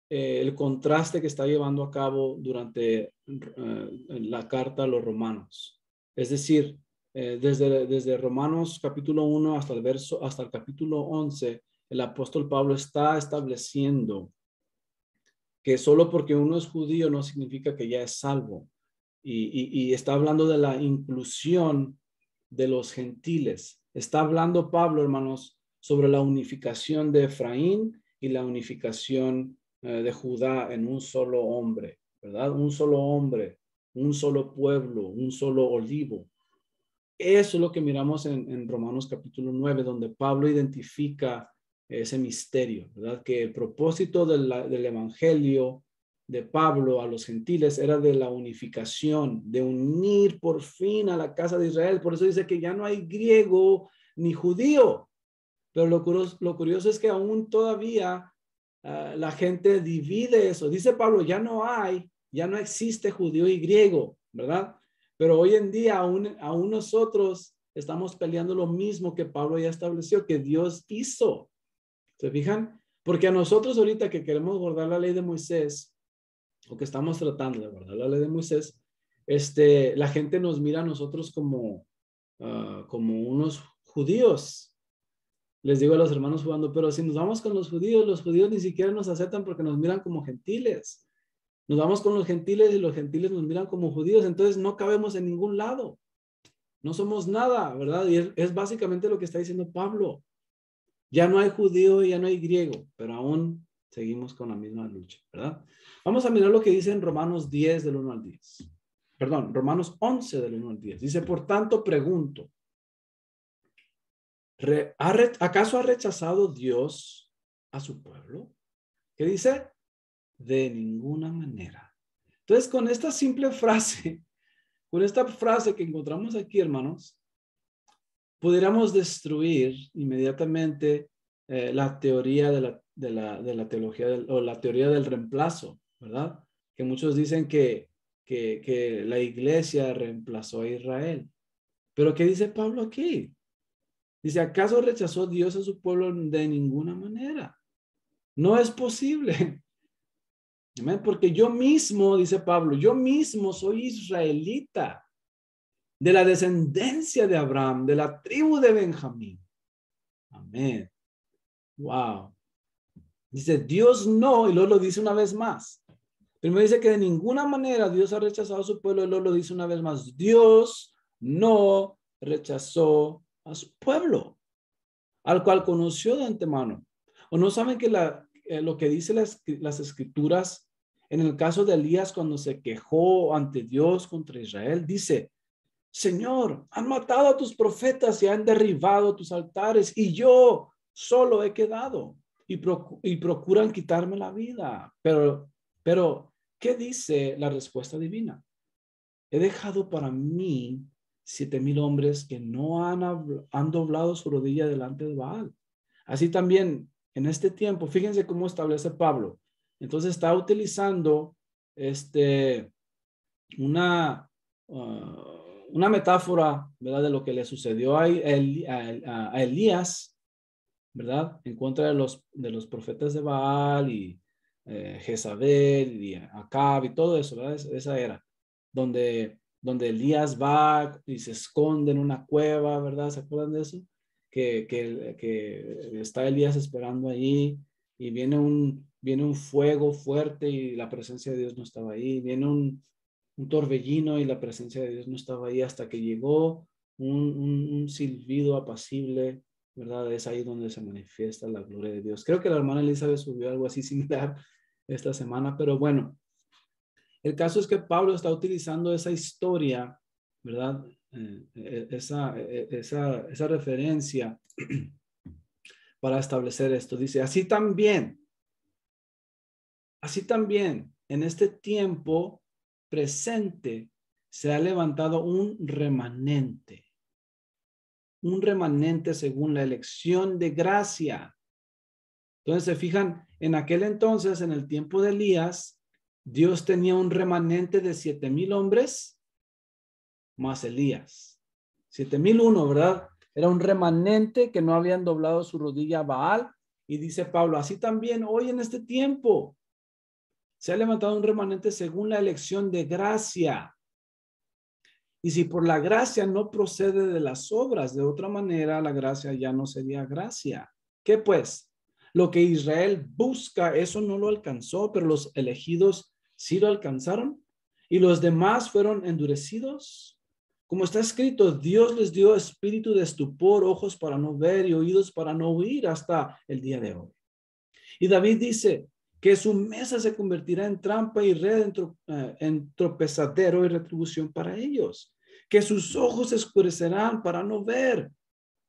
el contraste que está llevando a cabo durante la carta a los romanos. Es decir, desde Romanos capítulo 1 hasta el capítulo 11, el apóstol Pablo está estableciendo que solo porque uno es judío no significa que ya es salvo. Y está hablando de la inclusión de los gentiles. Está hablando Pablo, hermanos, sobre la unificación de Efraín y la unificación de Judá en un solo hombre, ¿verdad? Un solo hombre, un solo pueblo, un solo olivo. Eso es lo que miramos en Romanos capítulo 9, donde Pablo identifica ese misterio, ¿verdad? Que el propósito del evangelio de Pablo a los gentiles era de la unificación, de unir por fin a la casa de Israel. Por eso dice que ya no hay griego ni judío. Pero lo curioso es que aún todavía la gente divide eso. Dice Pablo, ya no existe judío y griego, ¿verdad? Pero hoy en día aún nosotros estamos peleando lo mismo que Pablo ya estableció, que Dios hizo. ¿Se fijan? Porque a nosotros ahorita que queremos guardar la ley de Moisés, o que estamos tratando de guardar la ley de Moisés, la gente nos mira a nosotros como unos judíos. Les digo a los hermanos jugando, pero si nos vamos con los judíos ni siquiera nos aceptan porque nos miran como gentiles. Nos vamos con los gentiles y los gentiles nos miran como judíos, entonces no cabemos en ningún lado. No somos nada, ¿verdad? Y es básicamente lo que está diciendo Pablo. Ya no hay judío y ya no hay griego, pero aún seguimos con la misma lucha, ¿verdad? Vamos a mirar lo que dice en Romanos 10 del 1 al 10. Perdón, Romanos 11 del 1 al 10. Dice, por tanto, pregunto, ¿acaso ha rechazado Dios a su pueblo? ¿Qué dice? De ninguna manera. Entonces, con esta simple frase, con esta frase que encontramos aquí, hermanos, pudiéramos destruir inmediatamente la teoría de la teología o la teoría del reemplazo, ¿verdad? Que muchos dicen que la iglesia reemplazó a Israel. Pero ¿qué dice Pablo aquí? Dice, ¿acaso rechazó Dios a su pueblo? De ninguna manera. No es posible. ¿Amén? Porque yo mismo, dice Pablo, yo mismo soy israelita, de la descendencia de Abraham, de la tribu de Benjamín. Amén. Wow. Dice, Dios no, y luego lo dice una vez más. Primero dice que de ninguna manera Dios ha rechazado a su pueblo, y luego lo dice una vez más. Dios no rechazó a su pueblo, al cual conoció de antemano. ¿O no saben que lo que dice las escrituras en el caso de Elías cuando se quejó ante Dios contra Israel? Dice, Señor, han matado a tus profetas y han derribado tus altares y yo solo he quedado y procuran quitarme la vida. Pero, ¿qué dice la respuesta divina? He dejado para mí 7,000 hombres que no han doblado su rodilla delante de Baal. Así también en este tiempo, fíjense cómo establece Pablo. Entonces está utilizando una, una metáfora, ¿verdad? De lo que le sucedió a Elías, ¿verdad? En contra de los profetas de Baal y Jezabel y Acab y todo eso, ¿verdad? Esa era donde Elías va y se esconde en una cueva, ¿verdad? ¿Se acuerdan de eso? Que está Elías esperando ahí y viene un fuego fuerte y la presencia de Dios no estaba ahí. Viene un torbellino y la presencia de Dios no estaba ahí hasta que llegó un silbido apacible, ¿verdad? Es ahí donde se manifiesta la gloria de Dios. Creo que la hermana Elizabeth subió algo así similar esta semana, pero bueno, el caso es que Pablo está utilizando esa historia, ¿verdad? Esa referencia para establecer esto. Dice, así también, en este tiempo presente se ha levantado un remanente según la elección de gracia. Entonces se fijan, en aquel entonces, en el tiempo de Elías, Dios tenía un remanente de 7,000 hombres más Elías. 7,001, ¿verdad? Era un remanente que no habían doblado su rodilla a Baal. Y dice Pablo, así también hoy en este tiempo se ha levantado un remanente según la elección de gracia. Y si por la gracia no procede de las obras, de otra manera la gracia ya no sería gracia. ¿Qué pues? Lo que Israel busca, eso no lo alcanzó, pero los elegidos sí lo alcanzaron. Y los demás fueron endurecidos. Como está escrito, Dios les dio espíritu de estupor, ojos para no ver y oídos para no oír hasta el día de hoy. Y David dice que su mesa se convertirá en trampa y red, en tropezadero y retribución para ellos. Que sus ojos se oscurecerán para no ver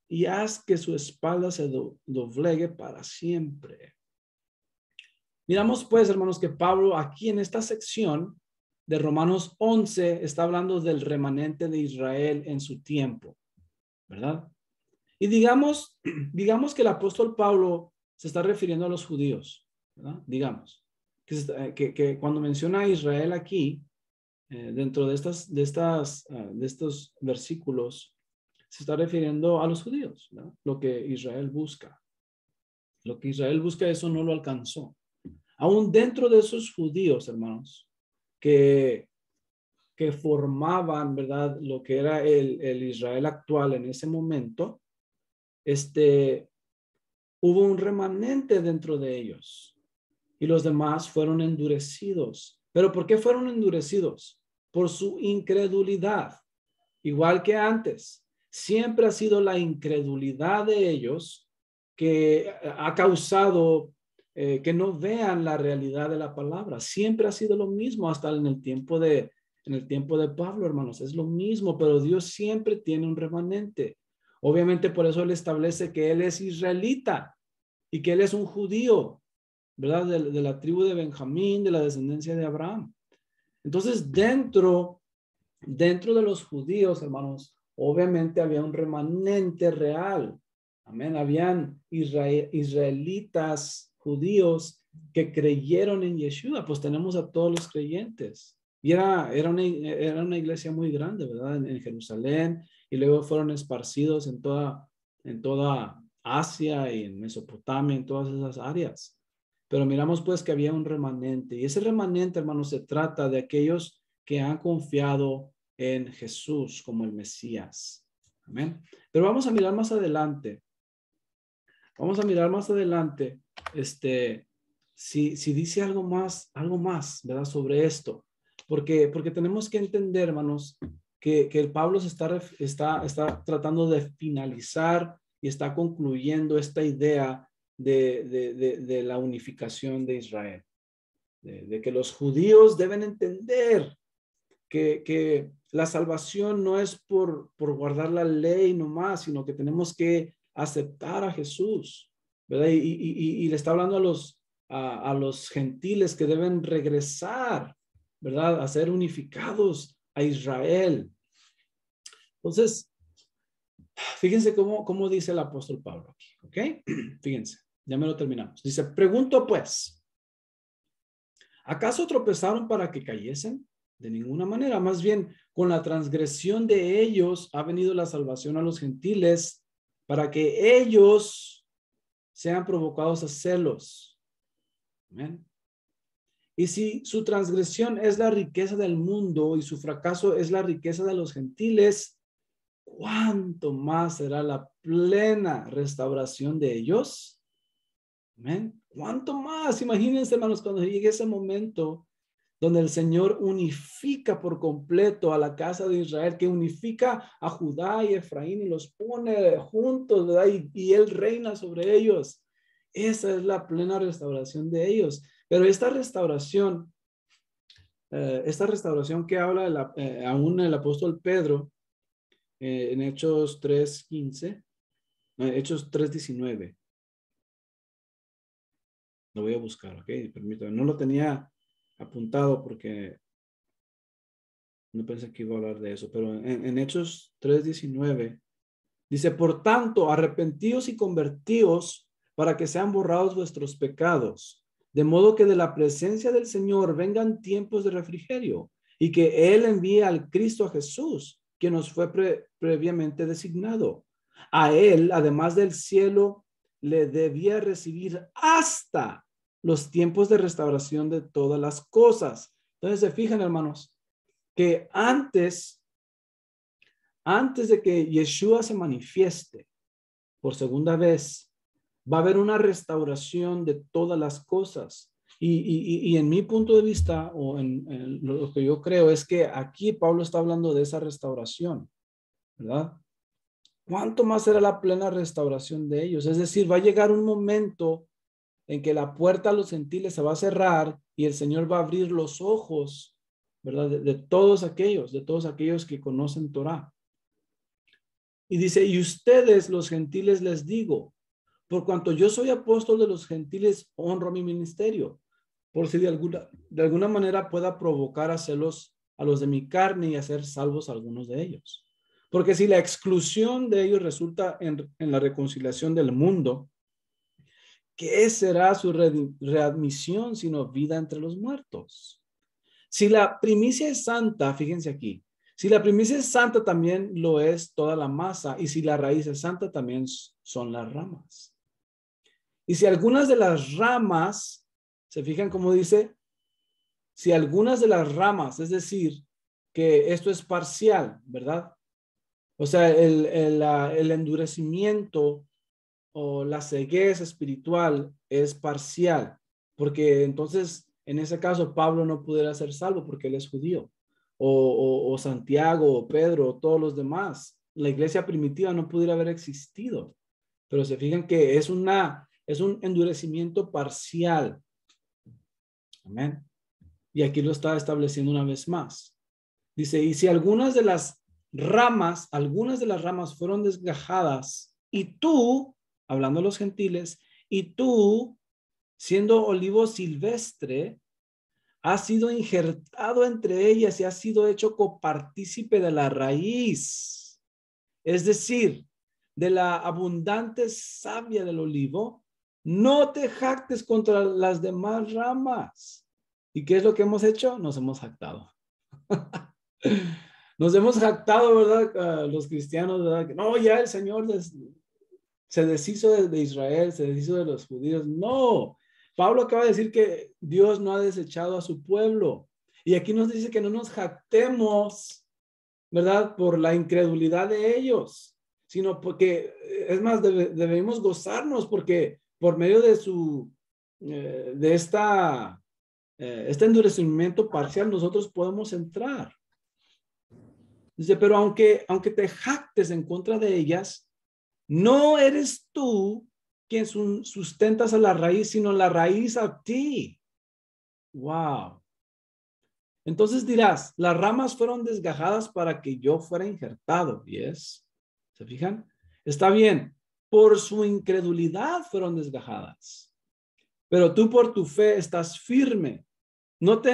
y haz que su espalda se doblegue para siempre. Miramos pues, hermanos, que Pablo aquí en esta sección de Romanos 11 está hablando del remanente de Israel en su tiempo, ¿verdad? Y digamos que el apóstol Pablo se está refiriendo a los judíos, ¿verdad? Digamos que cuando menciona a Israel aquí, dentro de estos versículos, se está refiriendo a los judíos, ¿verdad? Lo que Israel busca. Lo que Israel busca, eso no lo alcanzó. Aún dentro de esos judíos, hermanos, que formaban, ¿verdad? Lo que era el Israel actual en ese momento, hubo un remanente dentro de ellos y los demás fueron endurecidos. ¿Pero por qué fueron endurecidos? Por su incredulidad. Igual que antes, siempre ha sido la incredulidad de ellos que ha causado que no vean la realidad de la palabra. Siempre ha sido lo mismo hasta en el tiempo de Pablo, hermanos. Es lo mismo, pero Dios siempre tiene un remanente. Obviamente por eso Él establece que Él es israelita y que Él es un judío, ¿verdad? De la tribu de Benjamín, de la descendencia de Abraham. Entonces, dentro de los judíos, hermanos, obviamente había un remanente real. Amén. Habían israelitas judíos que creyeron en Yeshua. Pues tenemos a todos los creyentes. Y era una iglesia muy grande, ¿verdad? En Jerusalén. Y luego fueron esparcidos en toda Asia y en Mesopotamia, en todas esas áreas. Pero miramos pues que había un remanente. Y ese remanente, hermanos, se trata de aquellos que han confiado en Jesús como el Mesías. Amén. Pero vamos a mirar más adelante. Si dice algo más, ¿verdad? Sobre esto. Porque tenemos que entender, hermanos, que el Pablo se está tratando de finalizar y está concluyendo esta idea de la unificación de Israel. De que los judíos deben entender que la salvación no es por guardar la ley nomás, sino que tenemos que aceptar a Jesús, ¿verdad? Y le está hablando a los gentiles que deben regresar, ¿verdad? A ser unificados a Israel. Entonces, fíjense cómo dice el apóstol Pablo aquí, ¿ok? Fíjense, ya me lo terminamos. Dice, pregunto pues, ¿acaso tropezaron para que cayesen? De ninguna manera, más bien con la transgresión de ellos ha venido la salvación a los gentiles para que ellos sean provocados a celos. Amén. Y si su transgresión es la riqueza del mundo y su fracaso es la riqueza de los gentiles, ¿cuánto más será la plena restauración de ellos? Amén. ¿Cuánto más? Imagínense, hermanos, cuando llegue ese momento donde el Señor unifica por completo a la casa de Israel, que unifica a Judá y Efraín y los pone juntos, ¿verdad? Y Él reina sobre ellos. Esa es la plena restauración de ellos. Pero esta restauración que habla aún el apóstol Pedro en Hechos 3:15, Hechos 3:19. Lo voy a buscar, ¿ok? Permítame. No lo tenía apuntado porque no pensé que iba a hablar de eso, pero en Hechos 3:19 dice, por tanto, arrepentíos y convertíos para que sean borrados vuestros pecados, de modo que de la presencia del Señor vengan tiempos de refrigerio y que Él envíe al Cristo a Jesús, que nos fue previamente designado. A Él, además del cielo, le debía recibir hasta los tiempos de restauración de todas las cosas. Entonces, se fijan, hermanos, que antes de que Yeshua se manifieste por segunda vez, va a haber una restauración de todas las cosas. Y en mi punto de vista, o en lo que yo creo, es que aquí Pablo está hablando de esa restauración, ¿verdad? ¿Cuánto más será la plena restauración de ellos? Es decir, va a llegar un momento en que la puerta a los gentiles se va a cerrar y el Señor va a abrir los ojos, ¿verdad? De todos aquellos que conocen Torah. Y dice, y ustedes los gentiles les digo, por cuanto yo soy apóstol de los gentiles, honro mi ministerio, por si de alguna manera pueda provocar a celos a los de mi carne y hacer salvos a algunos de ellos. Porque si la exclusión de ellos resulta en la reconciliación del mundo, ¿qué será su readmisión sino vida entre los muertos? Si la primicia es santa, fíjense aquí, si la primicia es santa, también lo es toda la masa, y si la raíz es santa, también son las ramas. Y si algunas de las ramas, se fijan cómo dice, si algunas de las ramas, es decir, que esto es parcial, ¿verdad? O sea, el endurecimiento o la ceguez espiritual es parcial, porque entonces en ese caso Pablo no pudiera ser salvo porque él es judío, o Santiago, o Pedro, o todos los demás. La iglesia primitiva no pudiera haber existido, pero se fijan que es un endurecimiento parcial. Amén. Y aquí lo está estableciendo una vez más. Dice, y si algunas de las ramas fueron desgajadas, y tú, hablando a los gentiles, y tú, siendo olivo silvestre, has sido injertado entre ellas y has sido hecho copartícipe de la raíz, es decir, de la abundante savia del olivo. No te jactes contra las demás ramas. ¿Y qué es lo que hemos hecho? Nos hemos jactado. Nos hemos jactado, ¿verdad? Los cristianos, ¿verdad? Que no, ya el Señor se deshizo de Israel, se deshizo de los judíos. No, Pablo acaba de decir que Dios no ha desechado a su pueblo. Y aquí nos dice que no nos jactemos, ¿verdad? Por la incredulidad de ellos, sino porque, es más, debemos gozarnos porque por medio de este endurecimiento parcial nosotros podemos entrar. Dice, pero aunque te jactes en contra de ellas, no eres tú quien sustentas a la raíz, sino la raíz a ti. Wow. Entonces dirás, las ramas fueron desgajadas para que yo fuera injertado. ¿Yes? ¿Se fijan? Está bien. Por su incredulidad fueron desgajadas. Pero tú por tu fe estás firme. No te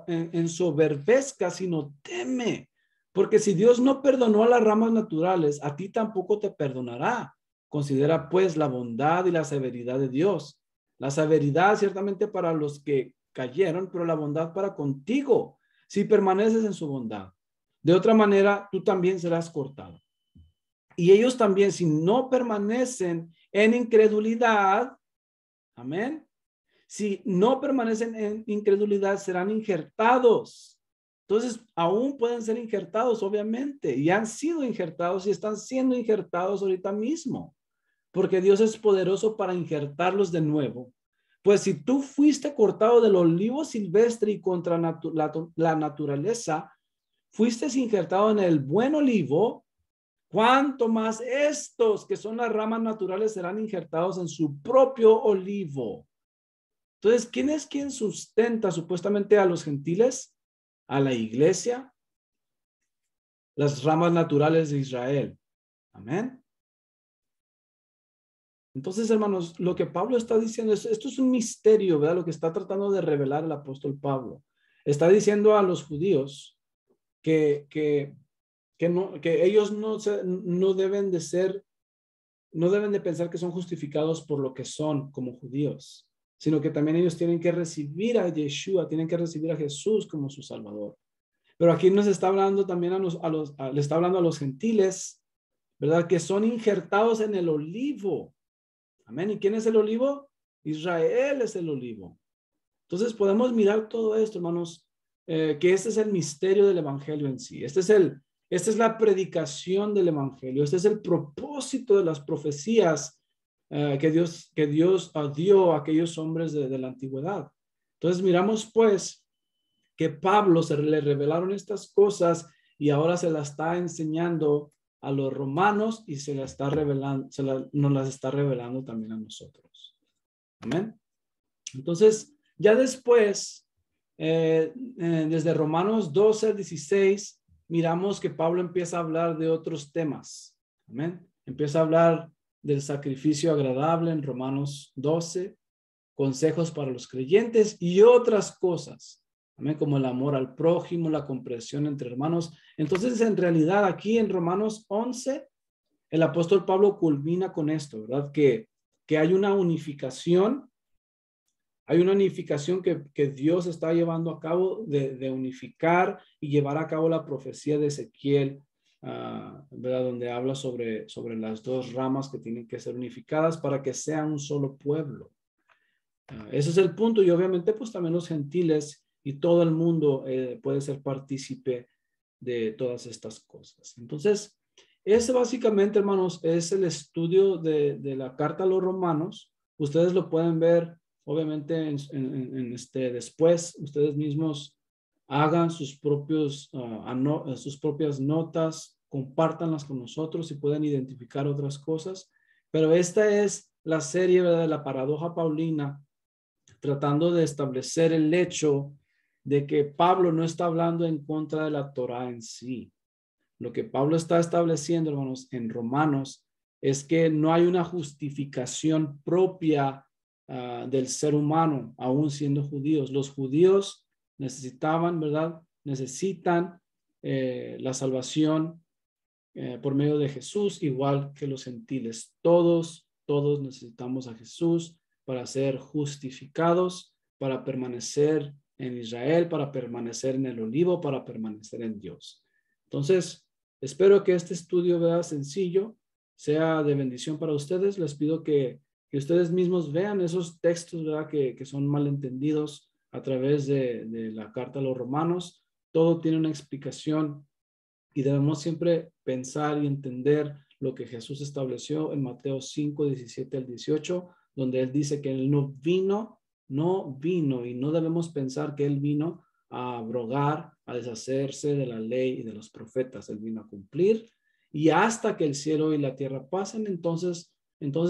ensoberbezcas, sino teme. Porque si Dios no perdonó a las ramas naturales, a ti tampoco te perdonará. Considera pues la bondad y la severidad de Dios. La severidad ciertamente para los que cayeron, pero la bondad para contigo, si permaneces en su bondad. De otra manera, tú también serás cortado. Y ellos también, si no permanecen en incredulidad, amén, si no permanecen en incredulidad, serán injertados. Entonces, aún pueden ser injertados, obviamente, y han sido injertados y están siendo injertados ahorita mismo, porque Dios es poderoso para injertarlos de nuevo. Pues si tú fuiste cortado del olivo silvestre y contra la naturaleza, fuiste injertado en el buen olivo, cuánto más estos que son las ramas naturales serán injertados en su propio olivo. Entonces, ¿quién es quien sustenta supuestamente a los gentiles? A la iglesia, las ramas naturales de Israel. Amén. Entonces, hermanos, lo que Pablo está diciendo es, esto es un misterio, ¿verdad? Lo que está tratando de revelar el apóstol Pablo. Está diciendo a los judíos que ellos no deben de pensar que son justificados por lo que son como judíos, sino que también ellos tienen que recibir a Yeshua, tienen que recibir a Jesús como su Salvador. Pero aquí nos está hablando también le está hablando a los gentiles, ¿verdad? Que son injertados en el olivo. Amén. ¿Y quién es el olivo? Israel es el olivo. Entonces podemos mirar todo esto, hermanos, que este es el misterio del evangelio en sí. Esta es la predicación del evangelio. Este es el propósito de las profecías que Dios dio a aquellos hombres de la antigüedad. Entonces miramos pues que Pablo le revelaron estas cosas y ahora se las está enseñando a los romanos y se las está revelando, nos las está revelando también a nosotros. Amén. Entonces, ya después, desde Romanos 12 al 16, miramos que Pablo empieza a hablar de otros temas. Amén. Empieza a hablar del sacrificio agradable en Romanos 12, consejos para los creyentes y otras cosas. Amén, como el amor al prójimo, la comprensión entre hermanos. Entonces, en realidad, aquí en Romanos 11, el apóstol Pablo culmina con esto, ¿verdad? Que hay una unificación. Hay una unificación que Dios está llevando a cabo de unificar y llevar a cabo la profecía de Ezequiel, ¿verdad? Donde habla sobre las dos ramas que tienen que ser unificadas para que sean un solo pueblo. Ese es el punto, y obviamente pues también los gentiles y todo el mundo puede ser partícipe de todas estas cosas. Entonces, ese básicamente, hermanos, es el estudio de la carta a los romanos. Ustedes lo pueden ver obviamente después ustedes mismos hagan sus propias notas, compártanlas con nosotros y pueden identificar otras cosas. Pero esta es la serie, ¿verdad?, de la paradoja paulina, tratando de establecer el hecho de que Pablo no está hablando en contra de la Torá en sí. Lo que Pablo está estableciendo, hermanos, en Romanos, es que no hay una justificación propia del ser humano, aún siendo judíos. Los judíos necesitaban, ¿verdad? Necesitan la salvación por medio de Jesús, igual que los gentiles. Todos necesitamos a Jesús para ser justificados, para permanecer en Israel, para permanecer en el olivo, para permanecer en Dios. Entonces, espero que este estudio, ¿verdad?, sencillo, sea de bendición para ustedes. Les pido que ustedes mismos vean esos textos, ¿verdad?, que son malentendidos a través de la carta a los romanos. Todo tiene una explicación y debemos siempre pensar y entender lo que Jesús estableció en Mateo 5, 17 al 18, donde él dice que él no vino, y no debemos pensar que él vino a abrogar, a deshacerse de la ley y de los profetas. Él vino a cumplir, y hasta que el cielo y la tierra pasen, entonces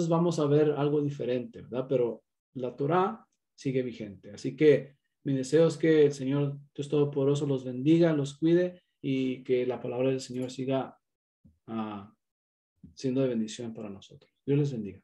vamos a ver algo diferente, ¿verdad? Pero la Torá sigue vigente. Así que mi deseo es que el Señor Dios Todopoderoso los bendiga, los cuide, y que la palabra del Señor siga siendo de bendición para nosotros. Dios les bendiga.